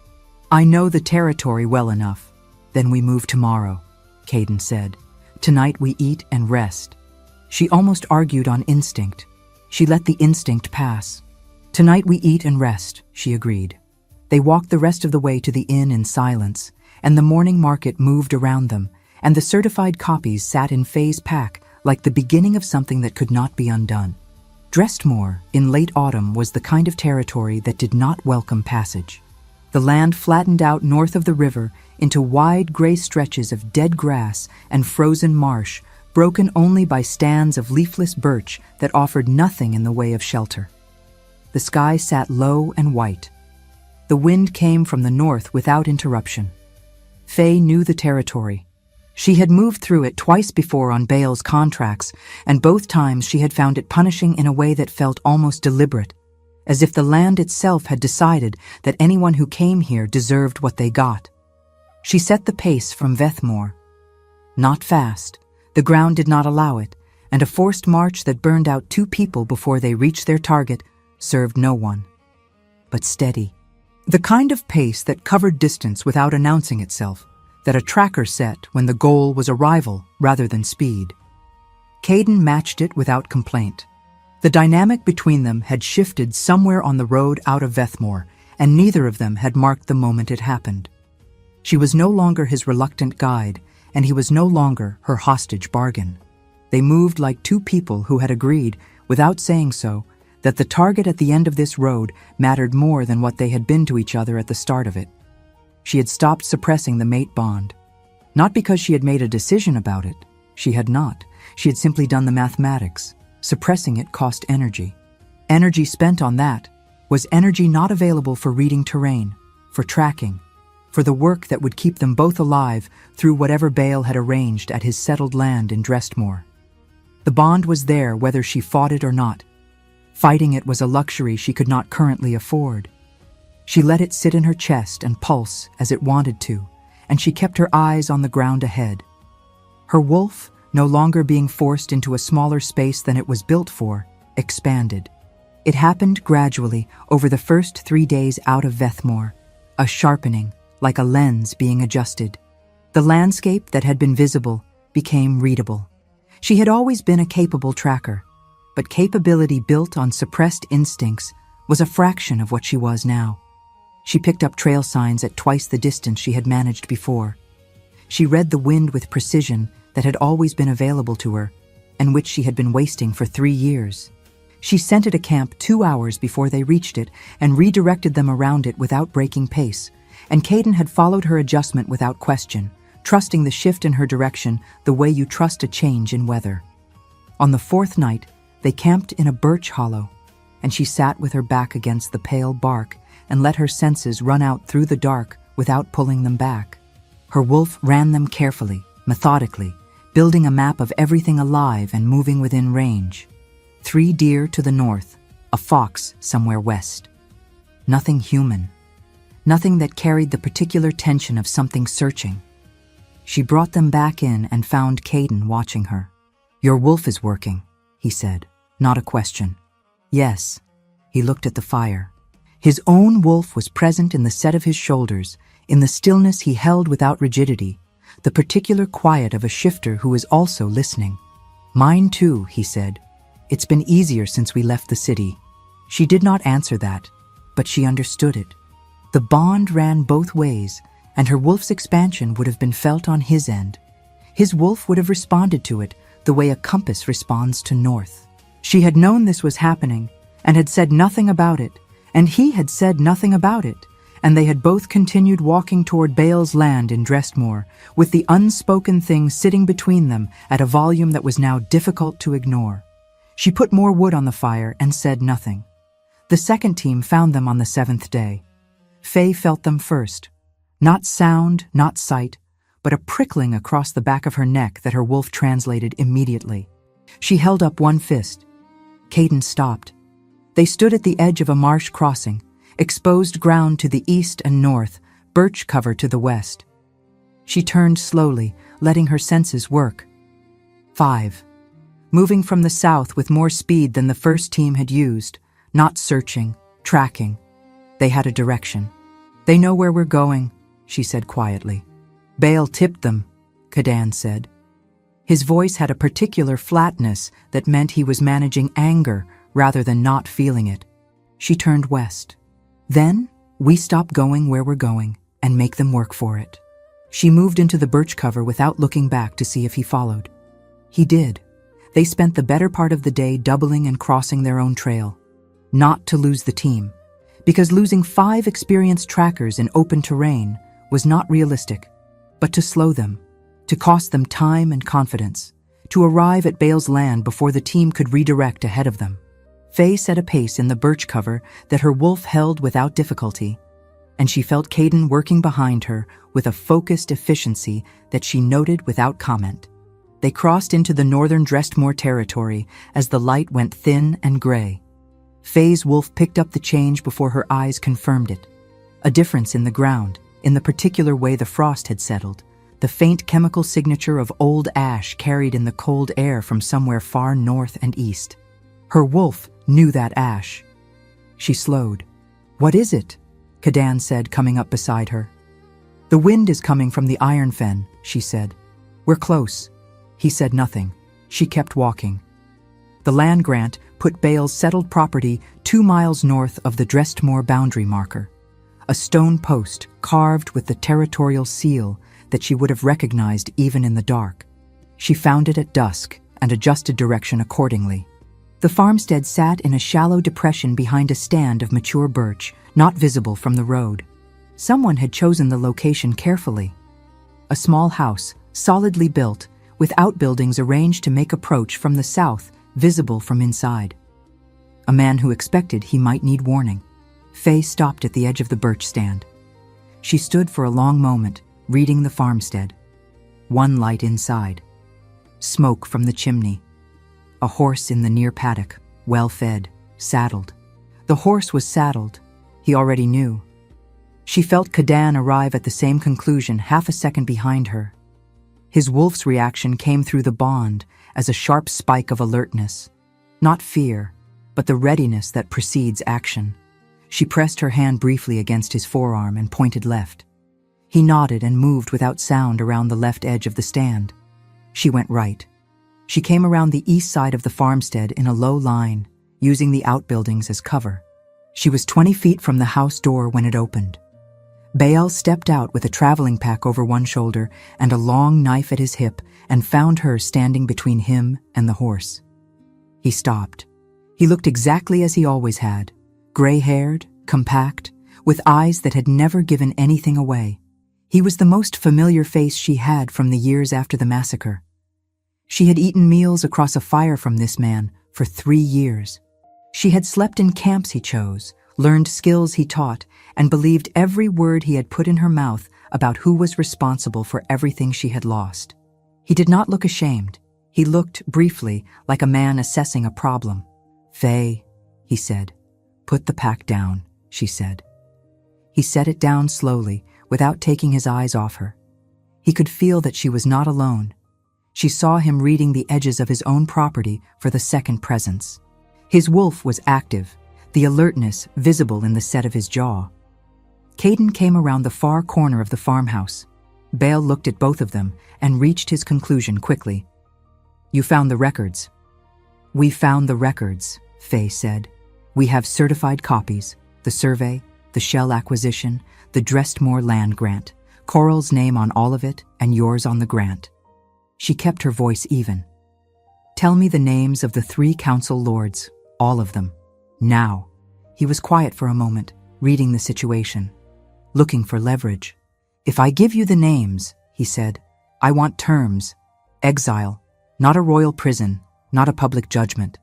"I know the territory well enough. Then we move tomorrow," Caden said. "Tonight we eat and rest." She almost argued on instinct. She let the instinct pass. "Tonight we eat and rest," she agreed. They walked the rest of the way to the inn in silence, and the morning market moved around them, and the certified copies sat in Faye's pack like the beginning of something that could not be undone. Drestmore, in late autumn, was the kind of territory that did not welcome passage. The land flattened out north of the river into wide gray stretches of dead grass and frozen marsh, broken only by stands of leafless birch that offered nothing in the way of shelter. The sky sat low and white. The wind came from the north without interruption. Faye knew the territory. She had moved through it twice before on Bale's contracts, and both times she had found it punishing in a way that felt almost deliberate, as if the land itself had decided that anyone who came here deserved what they got. She set the pace from Vethmore. Not fast, the ground did not allow it, and a forced march that burned out 2 people before they reached their target served no one. But steady. The kind of pace that covered distance without announcing itself, that a tracker set when the goal was arrival rather than speed. Caden matched it without complaint. The dynamic between them had shifted somewhere on the road out of Vethmore, and neither of them had marked the moment it happened. She was no longer his reluctant guide, and he was no longer her hostage bargain. They moved like 2 people who had agreed, without saying so, that the target at the end of this road mattered more than what they had been to each other at the start of it. She had stopped suppressing the mate bond. Not because she had made a decision about it. She had not. She had simply done the mathematics. Suppressing it cost energy. Energy spent on that was energy not available for reading terrain, for tracking, for the work that would keep them both alive through whatever Bale had arranged at his settled land in Drestmore. The bond was there whether she fought it or not. Fighting it was a luxury she could not currently afford. She let it sit in her chest and pulse as it wanted to, and she kept her eyes on the ground ahead. Her wolf, no longer being forced into a smaller space than it was built for, expanded. It happened gradually over the first 3 days out of Vethmore, a sharpening, like a lens being adjusted. The landscape that had been visible became readable. She had always been a capable tracker, but capability built on suppressed instincts was a fraction of what she was now. She picked up trail signs at twice the distance she had managed before. She read the wind with precision that had always been available to her, and which she had been wasting for 3 years. She scented a camp 2 hours before they reached it and redirected them around it without breaking pace, and Caden had followed her adjustment without question, trusting the shift in her direction the way you trust a change in weather. On the 4th night, they camped in a birch hollow, and she sat with her back against the pale bark and let her senses run out through the dark without pulling them back. Her wolf ran them carefully, methodically, building a map of everything alive and moving within range. 3 deer to the north, a fox somewhere west. Nothing human. Nothing that carried the particular tension of something searching. She brought them back in and found Caden watching her. "Your wolf is working," he said, not a question. "Yes." He looked at the fire. His own wolf was present in the set of his shoulders, in the stillness he held without rigidity, the particular quiet of a shifter who is also listening. "Mine too," he said. "It's been easier since we left the city." She did not answer that, but she understood it. The bond ran both ways, and her wolf's expansion would have been felt on his end. His wolf would have responded to it the way a compass responds to north. She had known this was happening, and had said nothing about it, and he had said nothing about it, and they had both continued walking toward Bale's land in Drestmore, with the unspoken thing sitting between them at a volume that was now difficult to ignore. She put more wood on the fire and said nothing. The second team found them on the 7th day. Faye felt them first. Not sound, not sight, but a prickling across the back of her neck that her wolf translated immediately. She held up one fist. Caden stopped. They stood at the edge of a marsh crossing, exposed ground to the east and north, birch cover to the west. She turned slowly, letting her senses work. 5. Moving from the south with more speed than the first team had used, not searching, tracking. They had a direction. "They know where we're going," she said quietly. "Bale tipped them," Cadan said. His voice had a particular flatness that meant he was managing anger rather than not feeling it. She turned west. "Then, we stop going where we're going and make them work for it." She moved into the birch cover without looking back to see if he followed. He did. They spent the better part of the day doubling and crossing their own trail. Not to lose the team, because losing 5 experienced trackers in open terrain was not realistic, but to slow them, to cost them time and confidence, to arrive at Bale's land before the team could redirect ahead of them. Faye set a pace in the birch cover that her wolf held without difficulty, and she felt Caden working behind her with a focused efficiency that she noted without comment. They crossed into the northern Drestmore territory as the light went thin and gray. Faye's wolf picked up the change before her eyes confirmed it. A difference in the ground, in the particular way the frost had settled, the faint chemical signature of old ash carried in the cold air from somewhere far north and east. Her wolf knew that ash. She slowed. "What is it?" Cadan said, coming up beside her. "The wind is coming from the iron fen," she said. "We're close." He said nothing. She kept walking. The land grant put Bale's settled property 2 miles north of the Drestmore boundary marker, a stone post carved with the territorial seal that she would have recognized even in the dark. She found it at dusk and adjusted direction accordingly. The farmstead sat in a shallow depression behind a stand of mature birch, not visible from the road. Someone had chosen the location carefully. A small house, solidly built, with outbuildings arranged to make approach from the south visible from inside. A man who expected he might need warning. Faye stopped at the edge of the birch stand. She stood for a long moment, reading the farmstead. One light inside. Smoke from the chimney. A horse in the near paddock, well fed, saddled. The horse was saddled, he already knew. She felt Cadan arrive at the same conclusion half a second behind her. His wolf's reaction came through the bond as a sharp spike of alertness. Not fear, but the readiness that precedes action. She pressed her hand briefly against his forearm and pointed left. He nodded and moved without sound around the left edge of the stand. She went right. She came around the east side of the farmstead in a low line, using the outbuildings as cover. She was 20 feet from the house door when it opened. Bale stepped out with a traveling pack over one shoulder and a long knife at his hip and found her standing between him and the horse. He stopped. He looked exactly as he always had, gray-haired, compact, with eyes that had never given anything away. He was the most familiar face she had from the years after the massacre. She had eaten meals across a fire from this man for 3 years. She had slept in camps he chose, learned skills he taught, and believed every word he had put in her mouth about who was responsible for everything she had lost. He did not look ashamed. He looked, briefly, like a man assessing a problem. "Faye," he said. "Put the pack down," she said. He set it down slowly, without taking his eyes off her. He could feel that she was not alone. She saw him reading the edges of his own property for the second presence. His wolf was active, the alertness visible in the set of his jaw. Caden came around the far corner of the farmhouse. Bale looked at both of them and reached his conclusion quickly. "You found the records." "We found the records," Faye said. "We have certified copies, the survey, the shell acquisition, the Drestmore land grant, Coral's name on all of it and yours on the grant." She kept her voice even. "Tell me the names of the 3 council lords, all of them. Now." He was quiet for a moment, reading the situation, looking for leverage. "If I give you the names," he said, "I want terms. Exile, not a royal prison, not a public judgment.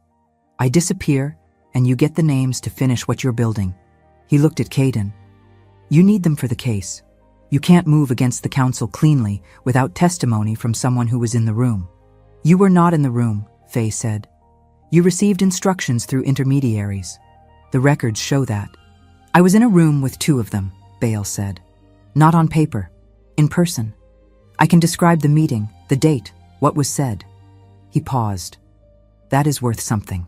I disappear, and you get the names to finish what you're building." He looked at Caden. "You need them for the case. You can't move against the council cleanly without testimony from someone who was in the room." "You were not in the room," Faye said. "You received instructions through intermediaries. The records show that." "I was in a room with 2 of them," Bale said. "Not on paper. In person. I can describe the meeting, the date, what was said." He paused. "That is worth something."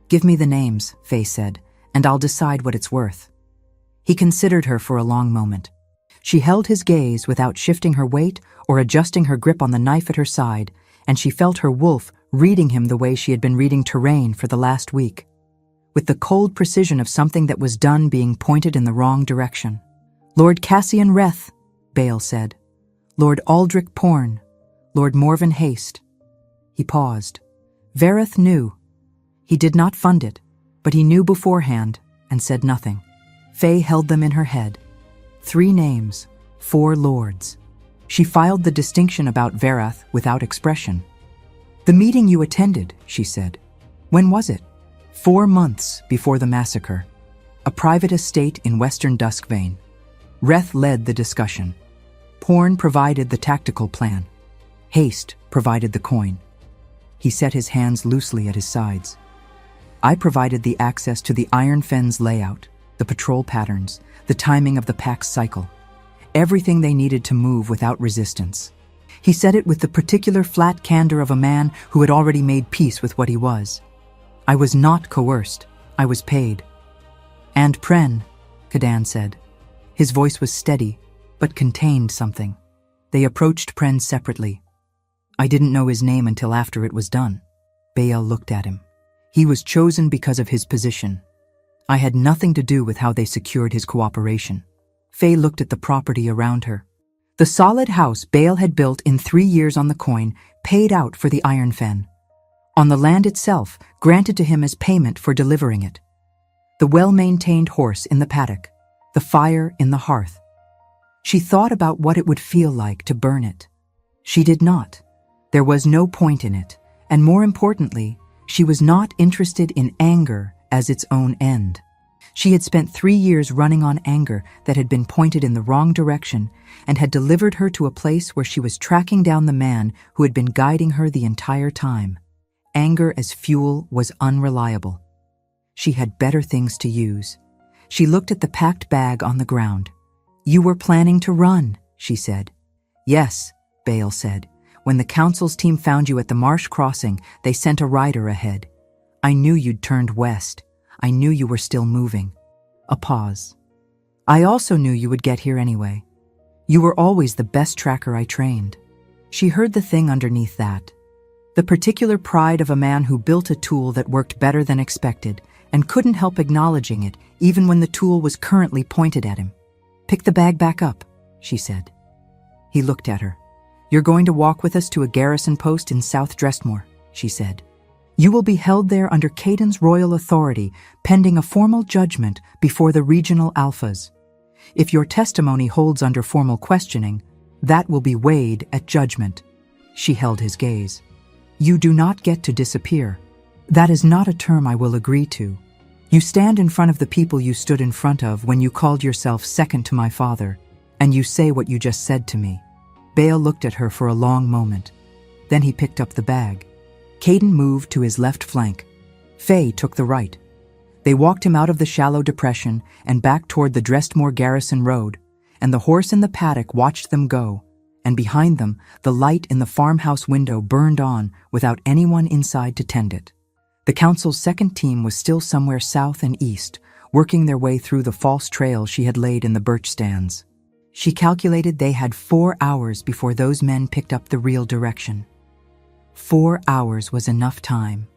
"Give me the names," Faye said, "and I'll decide what it's worth." He considered her for a long moment. She held his gaze without shifting her weight or adjusting her grip on the knife at her side, and she felt her wolf reading him the way she had been reading terrain for the last week, with the cold precision of something that was done being pointed in the wrong direction. "Lord Cassian Reth," Bale said. "Lord Aldrich Porn, Lord Morven Haste." He paused. Vareth knew. He did not fund it, but he knew beforehand and said nothing. Faye held them in her head. 3 names, 4 lords. She filed the distinction about Vareth without expression. "The meeting you attended," she said. "When was it?" 4 months before the massacre. A private estate in western Duskvane. Reth led the discussion. Porn provided the tactical plan. Haste provided the coin. He set his hands loosely at his sides. I provided the access to the Iron Fen's layout, the patrol patterns, the timing of the pack's cycle. Everything they needed to move without resistance. He said it with the particular flat candor of a man who had already made peace with what he was. I was not coerced. I was paid. "And Pren," Kadan said. His voice was steady, but contained something. They approached Pren separately. I didn't know his name until after it was done. Bael looked at him. He was chosen because of his position. I had nothing to do with how they secured his cooperation. Faye looked at the property around her. The solid house Bael had built in 3 years on the coin paid out for the Iron Fen. On the land itself, granted to him as payment for delivering it. The well-maintained horse in the paddock, the fire in the hearth. She thought about what it would feel like to burn it. She did not. There was no point in it, and more importantly, she was not interested in anger as its own end. She had spent 3 years running on anger that had been pointed in the wrong direction and had delivered her to a place where she was tracking down the man who had been guiding her the entire time. Anger as fuel was unreliable. She had better things to use. She looked at the packed bag on the ground. "You were planning to run," she said. "Yes," Bael said. "When the council's team found you at the marsh crossing, they sent a rider ahead. I knew you'd turned west. I knew you were still moving." A pause. "I also knew you would get here anyway. You were always the best tracker I trained." She heard the thing underneath that. The particular pride of a man who built a tool that worked better than expected and couldn't help acknowledging it even when the tool was currently pointed at him. "Pick the bag back up," she said. He looked at her. "You're going to walk with us to a garrison post in South Drestmore," she said. "You will be held there under Caden's royal authority, pending a formal judgment before the regional alphas. If your testimony holds under formal questioning, that will be weighed at judgment." She held his gaze. "You do not get to disappear. That is not a term I will agree to. You stand in front of the people you stood in front of when you called yourself second to my father, and you say what you just said to me." Bael looked at her for a long moment. Then he picked up the bag. Caden moved to his left flank. Faye took the right. They walked him out of the shallow depression and back toward the Drestmore Garrison Road, and the horse in the paddock watched them go, and behind them, the light in the farmhouse window burned on without anyone inside to tend it. The council's second team was still somewhere south and east, working their way through the false trail she had laid in the birch stands. She calculated they had 4 hours before those men picked up the real direction. 4 hours was enough time.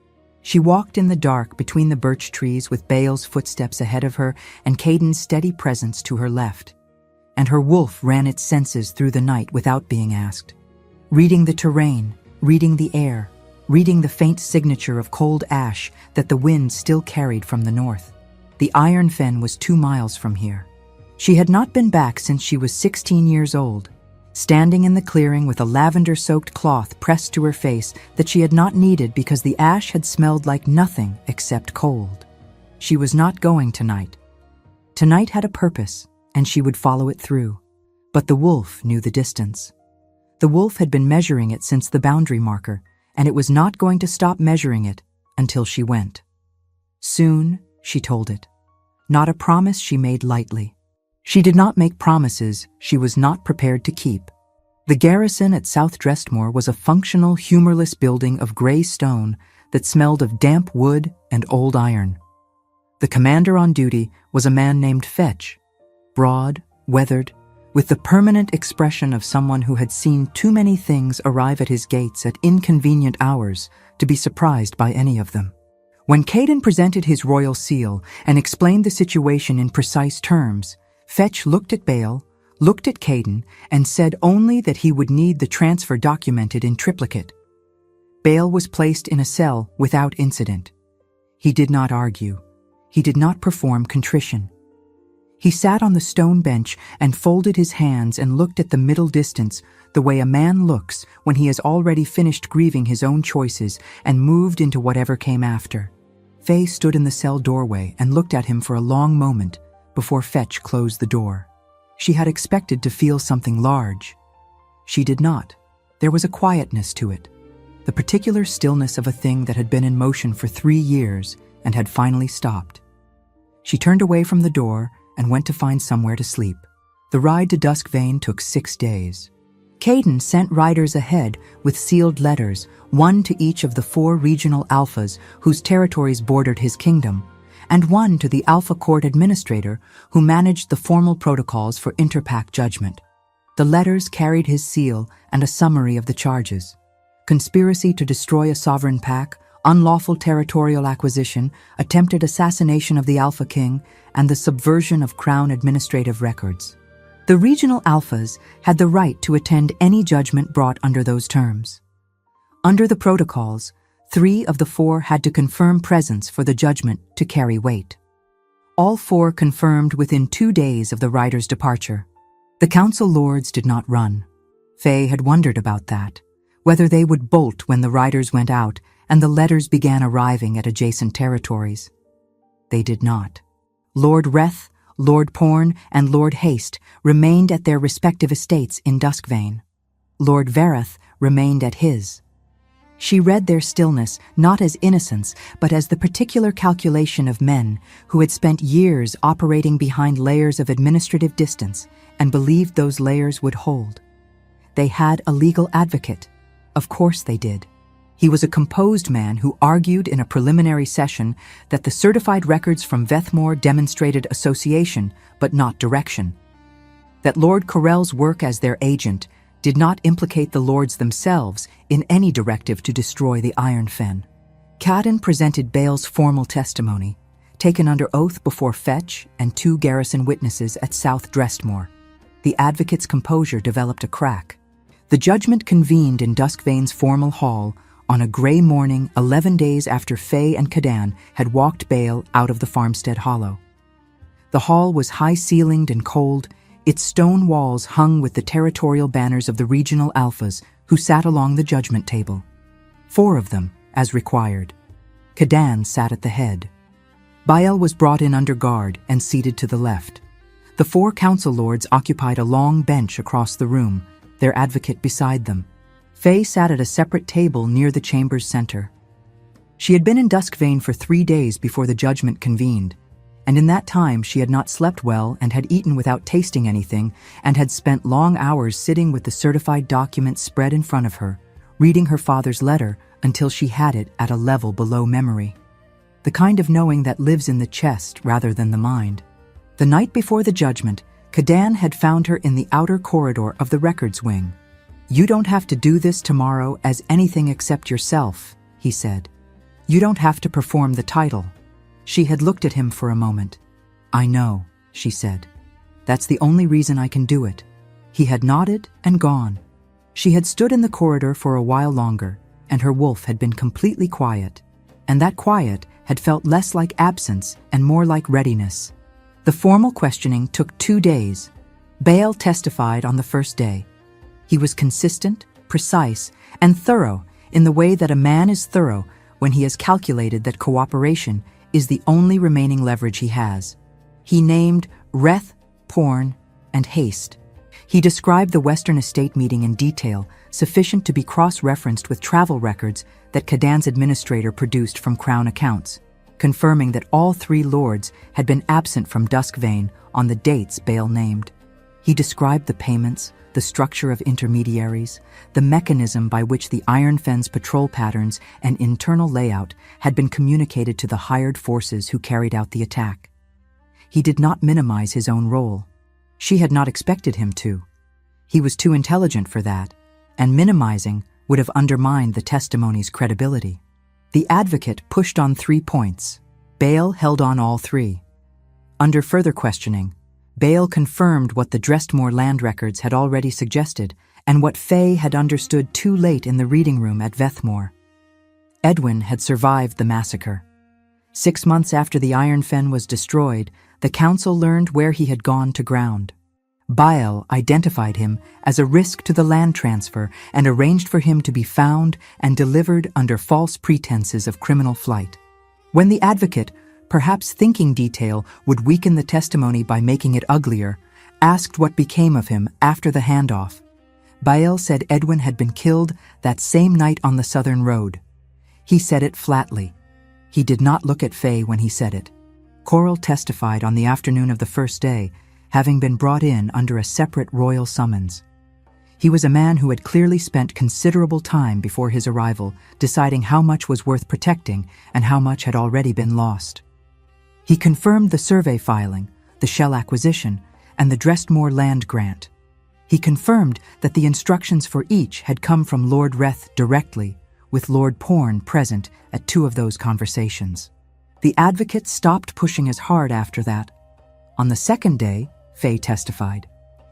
She walked in the dark between the birch trees with Bael's footsteps ahead of her and Caden's steady presence to her left. And her wolf ran its senses through the night without being asked. Reading the terrain, reading the air, reading the faint signature of cold ash that the wind still carried from the north. The Iron Fen was 2 miles from here. She had not been back since she was 16 years old, standing in the clearing with a lavender-soaked cloth pressed to her face that she had not needed because the ash had smelled like nothing except cold. She was not going tonight. Tonight had a purpose, and she would follow it through. But the wolf knew the distance. The wolf had been measuring it since the boundary marker, and it was not going to stop measuring it until she went. Soon, she told it. Not a promise she made lightly. She did not make promises she was not prepared to keep. The garrison at South Drestmore was a functional, humorless building of gray stone that smelled of damp wood and old iron. The commander on duty was a man named Fetch, broad, weathered, with the permanent expression of someone who had seen too many things arrive at his gates at inconvenient hours to be surprised by any of them. When Caden presented his royal seal and explained the situation in precise terms, Fetch looked at Bael, looked at Caden, and said only that he would need the transfer documented in triplicate. Bale was placed in a cell without incident. He did not argue. He did not perform contrition. He sat on the stone bench and folded his hands and looked at the middle distance the way a man looks when he has already finished grieving his own choices and moved into whatever came after. Faye stood in the cell doorway and looked at him for a long moment before Fetch closed the door. She had expected to feel something large. She did not. There was a quietness to it, the particular stillness of a thing that had been in motion for 3 years and had finally stopped. She turned away from the door and went to find somewhere to sleep. The ride to Duskvane took 6 days. Caden sent riders ahead with sealed letters, one to each of the 4 regional alphas whose territories bordered his kingdom, and one to the Alpha Court Administrator who managed the formal protocols for interpack judgment. The letters carried his seal and a summary of the charges: conspiracy to destroy a sovereign pack, unlawful territorial acquisition, attempted assassination of the Alpha King, and the subversion of Crown administrative records. The regional alphas had the right to attend any judgment brought under those terms. Under the protocols, 3 of the 4 had to confirm presence for the judgment to carry weight. All 4 confirmed within 2 days of the rider's departure. The council lords did not run. Faye had wondered about that, whether they would bolt when the riders went out and the letters began arriving at adjacent territories. They did not. Lord Reth, Lord Porn, and Lord Haste remained at their respective estates in Duskvane. Lord Vereth remained at his. She read their stillness not as innocence, but as the particular calculation of men who had spent years operating behind layers of administrative distance and believed those layers would hold. They had a legal advocate. Of course they did. He was a composed man who argued in a preliminary session that the certified records from Vethmore demonstrated association, but not direction. That Lord Corell's work as their agent did not implicate the lords themselves in any directive to destroy the Iron Fen. Caden presented Bale's formal testimony, taken under oath before Fetch and 2 garrison witnesses at South Drestmore. The advocate's composure developed a crack. The judgment convened in Duskvane's formal hall on a gray morning 11 days after Faye and Cadan had walked Bale out of the farmstead hollow. The hall was high-ceilinged and cold, its stone walls hung with the territorial banners of the regional alphas who sat along the judgment table. 4 of them, as required. Cadan sat at the head. Bael was brought in under guard and seated to the left. The 4 council lords occupied a long bench across the room, their advocate beside them. Faye sat at a separate table near the chamber's center. She had been in Duskvane for 3 days before the judgment convened, and in that time she had not slept well and had eaten without tasting anything and had spent long hours sitting with the certified document spread in front of her, reading her father's letter until she had it at a level below memory. The kind of knowing that lives in the chest rather than the mind. The night before the judgment, Cadan had found her in the outer corridor of the records wing. "You don't have to do this tomorrow as anything except yourself," he said. "You don't have to perform the title." She had looked at him for a moment. "I know," she said. "That's the only reason I can do it." He had nodded and gone. She had stood in the corridor for a while longer, and her wolf had been completely quiet, and that quiet had felt less like absence and more like readiness. The formal questioning took 2 days. Bale testified on the first day. He was consistent, precise, and thorough in the way that a man is thorough when he has calculated that cooperation is the only remaining leverage he has. He named Reth, Porn, and Haste. He described the Western Estate meeting in detail, sufficient to be cross-referenced with travel records that Cadan's administrator produced from Crown accounts, confirming that all 3 lords had been absent from Duskvane on the dates Bale named. He described the payments, the structure of intermediaries, the mechanism by which the Iron Fen's patrol patterns and internal layout had been communicated to the hired forces who carried out the attack. He did not minimize his own role. She had not expected him to. He was too intelligent for that, and minimizing would have undermined the testimony's credibility. The advocate pushed on 3 points. Bale held on all 3. Under further questioning, Bale confirmed what the Drestmore land records had already suggested and what Faye had understood too late in the reading room at Vethmore. Edwin had survived the massacre. 6 months after the Iron Fen was destroyed, the council learned where he had gone to ground. Bael identified him as a risk to the land transfer and arranged for him to be found and delivered under false pretenses of criminal flight. When the advocate, perhaps thinking detail would weaken the testimony by making it uglier, asked what became of him after the handoff, Bael said Edwin had been killed that same night on the southern road. He said it flatly. He did not look at Faye when he said it. Coral testified on the afternoon of the first day, having been brought in under a separate royal summons. He was a man who had clearly spent considerable time before his arrival deciding how much was worth protecting and how much had already been lost. He confirmed the survey filing, the Shell acquisition, and the Drestmore land grant. He confirmed that the instructions for each had come from Lord Reth directly, with Lord Porn present at 2 of those conversations. The advocate stopped pushing as hard after that. On the second day, Faye testified.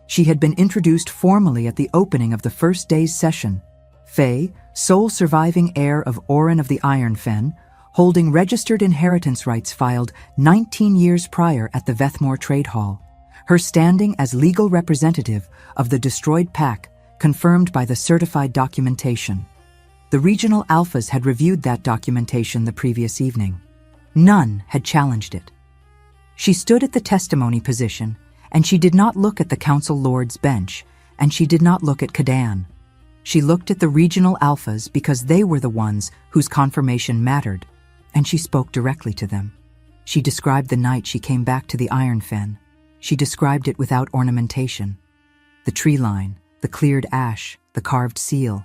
She had been introduced formally at the opening of the first day's session. Faye, sole surviving heir of Orin of the Iron Fen, holding registered inheritance rights filed 19 years prior at the Vethmore Trade Hall. Her standing as legal representative of the destroyed pack confirmed by the certified documentation. The regional alphas had reviewed that documentation the previous evening. None had challenged it. She stood at the testimony position, and she did not look at the council lord's bench, and she did not look at Cadan. She looked at the regional alphas because they were the ones whose confirmation mattered, and she spoke directly to them. She described the night she came back to the Iron Fen. She described it without ornamentation. The tree line, the cleared ash, the carved seal.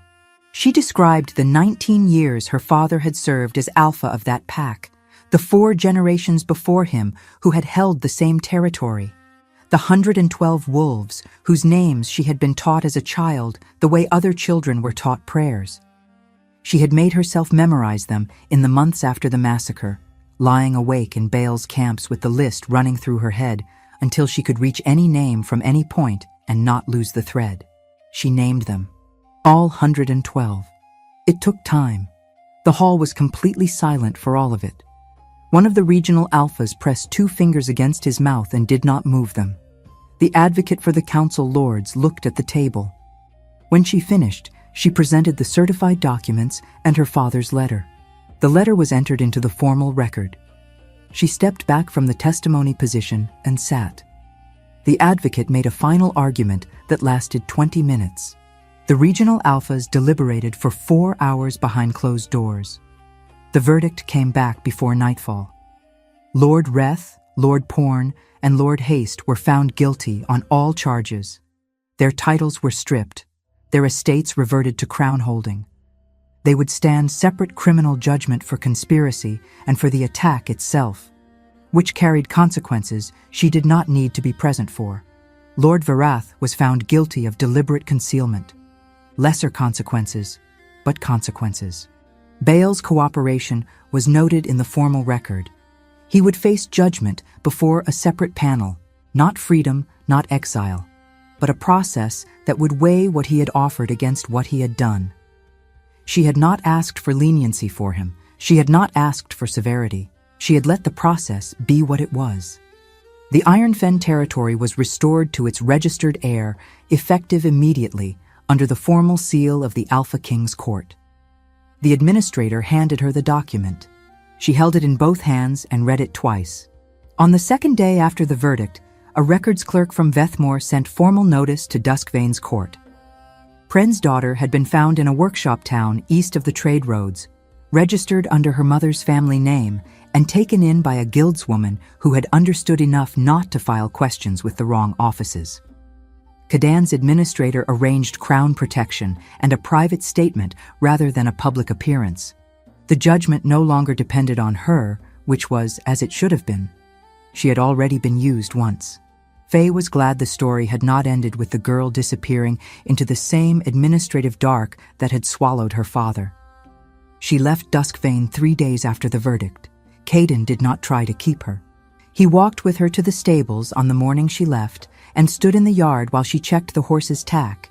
She described the 19 years her father had served as alpha of that pack, the 4 generations before him who had held the same territory, the 112 wolves whose names she had been taught as a child the way other children were taught prayers. She had made herself memorize them in the months after the massacre, lying awake in Bael's camps with the list running through her head until she could reach any name from any point and not lose the thread. She named them, all 112. It took time. The hall was completely silent for all of it. One of the regional alphas pressed 2 fingers against his mouth and did not move them. The advocate for the council lords looked at the table. When she finished, she presented the certified documents and her father's letter. The letter was entered into the formal record. She stepped back from the testimony position and sat. The advocate made a final argument that lasted 20 minutes. The regional alphas deliberated for 4 hours behind closed doors. The verdict came back before nightfall. Lord Reth, Lord Porn, and Lord Haste were found guilty on all charges. Their titles were stripped. Their estates reverted to crown holding. They would stand separate criminal judgment for conspiracy and for the attack itself, which carried consequences she did not need to be present for. Lord Varath was found guilty of deliberate concealment. Lesser consequences, but consequences. Bael's cooperation was noted in the formal record. He would face judgment before a separate panel, not freedom, not exile, but a process that would weigh what he had offered against what he had done. She had not asked for leniency for him. She had not asked for severity. She had let the process be what it was. The Iron Fen territory was restored to its registered heir, effective immediately, under the formal seal of the Alpha King's court. The administrator handed her the document. She held it in both hands and read it twice. On the second day after the verdict, a records clerk from Vethmore sent formal notice to Duskvane's court. Pren's daughter had been found in a workshop town east of the trade roads, registered under her mother's family name, and taken in by a guildswoman who had understood enough not to file questions with the wrong offices. Cadan's administrator arranged crown protection and a private statement rather than a public appearance. The judgment no longer depended on her, which was as it should have been. She had already been used once. Faye was glad the story had not ended with the girl disappearing into the same administrative dark that had swallowed her father. She left Duskvane 3 days after the verdict. Caden did not try to keep her. He walked with her to the stables on the morning she left and stood in the yard while she checked the horse's tack,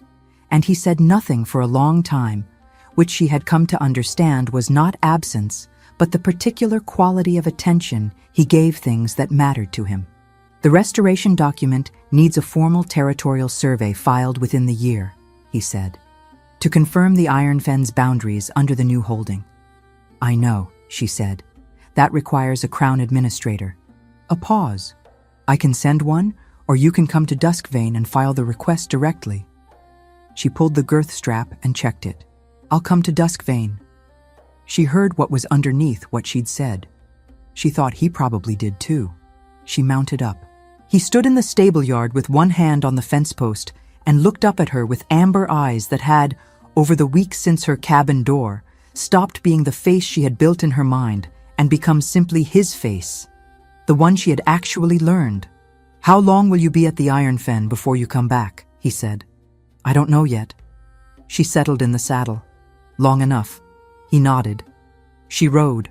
and he said nothing for a long time, which she had come to understand was not absence, but the particular quality of attention he gave things that mattered to him. The restoration document needs a formal territorial survey filed within the year, he said, to confirm the Iron Fen's boundaries under the new holding. I know, she said. That requires a crown administrator. A pause. I can send one, or you can come to Duskvane and file the request directly. She pulled the girth strap and checked it. I'll come to Duskvane. She heard what was underneath what she'd said. She thought he probably did too. She mounted up. He stood in the stable yard with one hand on the fence post and looked up at her with amber eyes that had, over the weeks since her cabin door, stopped being the face she had built in her mind and become simply his face, the one she had actually learned. How long will you be at the Iron Fen before you come back? He said. I don't know yet. She settled in the saddle. Long enough. He nodded. She rode.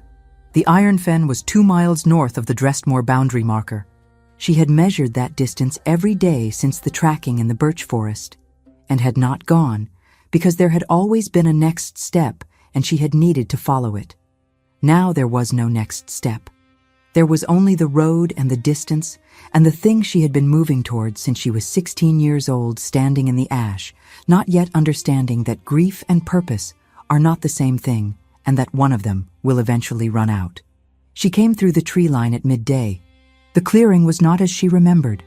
The Iron Fen was 2 miles north of the Drestmore boundary marker. She had measured that distance every day since the tracking in the birch forest, and had not gone, because there had always been a next step and she had needed to follow it. Now there was no next step. There was only the road and the distance and the thing she had been moving towards since she was 16 years old, standing in the ash, not yet understanding that grief and purpose are not the same thing and that one of them will eventually run out. She came through the tree line at midday. The clearing was not as she remembered.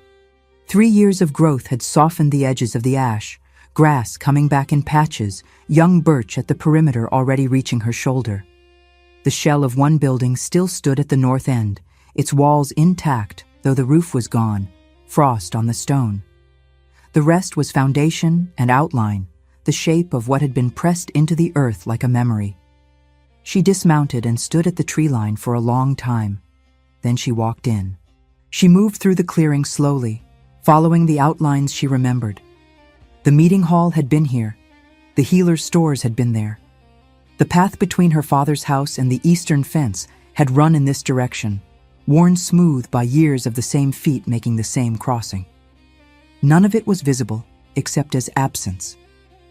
3 years of growth had softened the edges of the ash, grass coming back in patches, young birch at the perimeter already reaching her shoulder. The shell of one building still stood at the north end, its walls intact, though the roof was gone, frost on the stone. The rest was foundation and outline, the shape of what had been pressed into the earth like a memory. She dismounted and stood at the tree line for a long time. Then she walked in. She moved through the clearing slowly, following the outlines she remembered. The meeting hall had been here. The healer's stores had been there. The path between her father's house and the eastern fence had run in this direction, worn smooth by years of the same feet making the same crossing. None of it was visible, except as absence.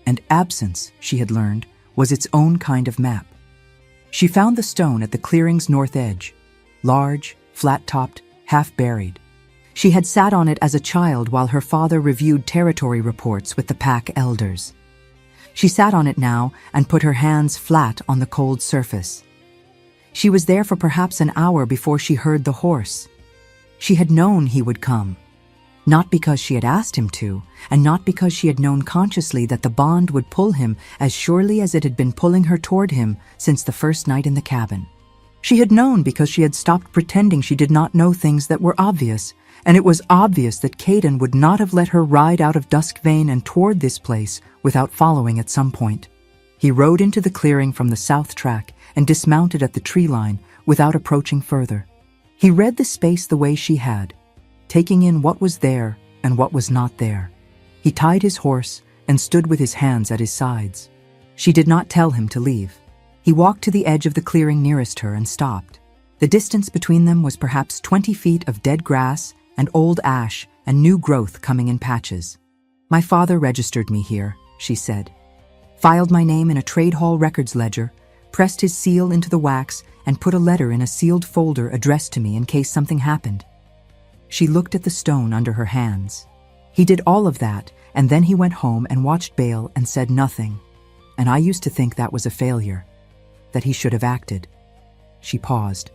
And absence, she had learned, was its own kind of map. She found the stone at the clearing's north edge, large, flat-topped, half-buried. She had sat on it as a child while her father reviewed territory reports with the pack elders. She sat on it now and put her hands flat on the cold surface. She was there for perhaps an hour before she heard the horse. She had known he would come, not because she had asked him to, and not because she had known consciously that the bond would pull him as surely as it had been pulling her toward him since the first night in the cabin. She had known because she had stopped pretending she did not know things that were obvious, and it was obvious that Caden would not have let her ride out of Duskvane and toward this place without following at some point. He rode into the clearing from the south track and dismounted at the tree line without approaching further. He read the space the way she had, taking in what was there and what was not there. He tied his horse and stood with his hands at his sides. She did not tell him to leave. He walked to the edge of the clearing nearest her and stopped. The distance between them was perhaps 20 feet of dead grass and old ash and new growth coming in patches. My father registered me here, she said. Filed my name in a trade hall records ledger, pressed his seal into the wax, and put a letter in a sealed folder addressed to me in case something happened. She looked at the stone under her hands. He did all of that, and then he went home and watched Bale and said nothing. And I used to think that was a failure, that he should have acted. She paused.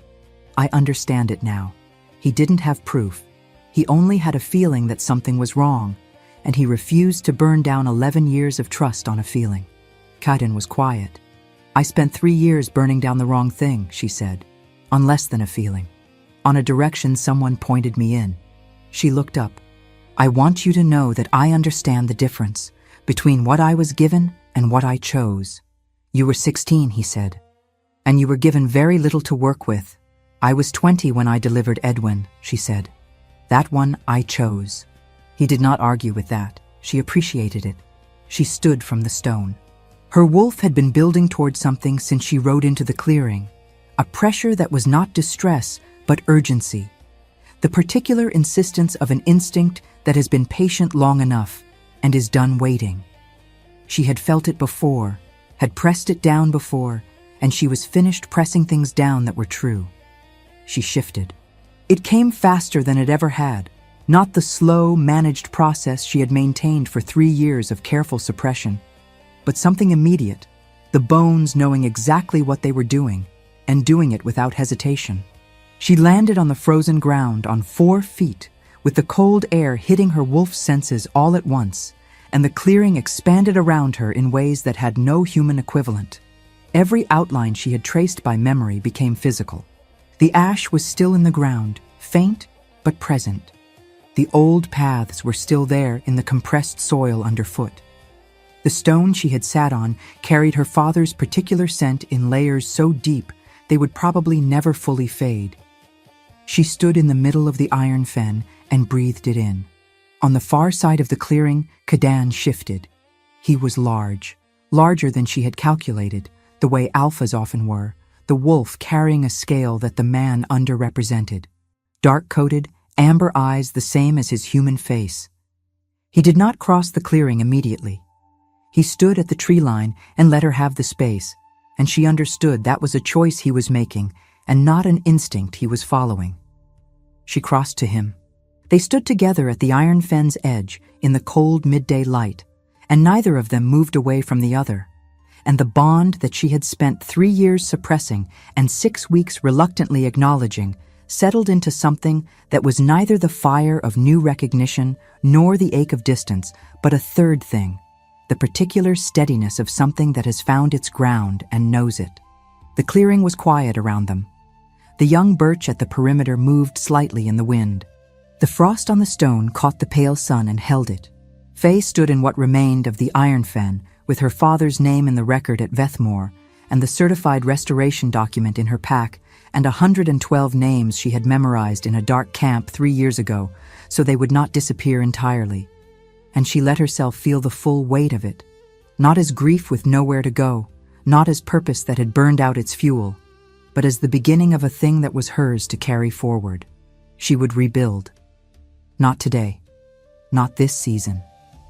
I understand it now. He didn't have proof. He only had a feeling that something was wrong, and he refused to burn down 11 years of trust on a feeling. Caden was quiet. I spent 3 years burning down the wrong thing, she said, on less than a feeling, on a direction someone pointed me in. She looked up. I want you to know that I understand the difference between what I was given and what I chose. You were 16, he said, and you were given very little to work with. I was 20 when I delivered Edwin, she said. That one I chose. He did not argue with that. She appreciated it. She stood from the stone. Her wolf had been building toward something since she rode into the clearing, a pressure that was not distress, but urgency, the particular insistence of an instinct that has been patient long enough and is done waiting. She had felt it before, had pressed it down before, and she was finished pressing things down that were true. She shifted. It came faster than it ever had, not the slow, managed process she had maintained for 3 years of careful suppression, but something immediate, the bones knowing exactly what they were doing, and doing it without hesitation. She landed on the frozen ground on 4 feet, with the cold air hitting her wolf's senses all at once, and the clearing expanded around her in ways that had no human equivalent. Every outline she had traced by memory became physical. The ash was still in the ground, faint but present. The old paths were still there in the compressed soil underfoot. The stone she had sat on carried her father's particular scent in layers so deep they would probably never fully fade. She stood in the middle of the iron fen and breathed it in. On the far side of the clearing, Kadan shifted. He was large, larger than she had calculated, the way alphas often were, the wolf carrying a scale that the man underrepresented. Dark-coated, amber eyes the same as his human face. He did not cross the clearing immediately. He stood at the tree line and let her have the space, and she understood that was a choice he was making and not an instinct he was following. She crossed to him. They stood together at the iron fen's edge in the cold midday light, and neither of them moved away from the other. And the bond that she had spent 3 years suppressing and 6 weeks reluctantly acknowledging settled into something that was neither the fire of new recognition nor the ache of distance, but a third thing, the particular steadiness of something that has found its ground and knows it. The clearing was quiet around them. The young birch at the perimeter moved slightly in the wind. The frost on the stone caught the pale sun and held it. Faye stood in what remained of the iron fen, with her father's name in the record at Vethmore, and the certified restoration document in her pack, and 112 names she had memorized in a dark camp 3 years ago, so they would not disappear entirely. And she let herself feel the full weight of it, not as grief with nowhere to go, not as purpose that had burned out its fuel, but as the beginning of a thing that was hers to carry forward. She would rebuild. Not today, not this season,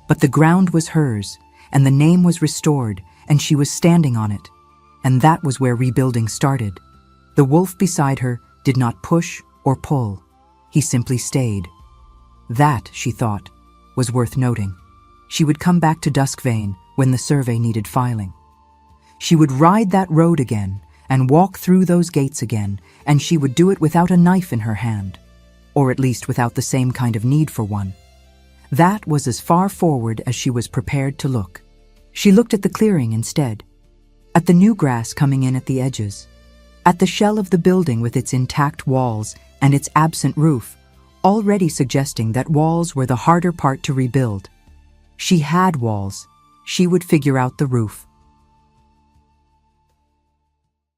but the ground was hers, and the name was restored, and she was standing on it, and that was where rebuilding started. The wolf beside her did not push or pull. He simply stayed. That, she thought, was worth noting. She would come back to Duskvane when the survey needed filing. She would ride that road again and walk through those gates again, and she would do it without a knife in her hand, or at least without the same kind of need for one. That was as far forward as she was prepared to look. She looked at the clearing instead, at the new grass coming in at the edges, at the shell of the building with its intact walls and its absent roof, already suggesting that walls were the harder part to rebuild. She had walls. She would figure out the roof.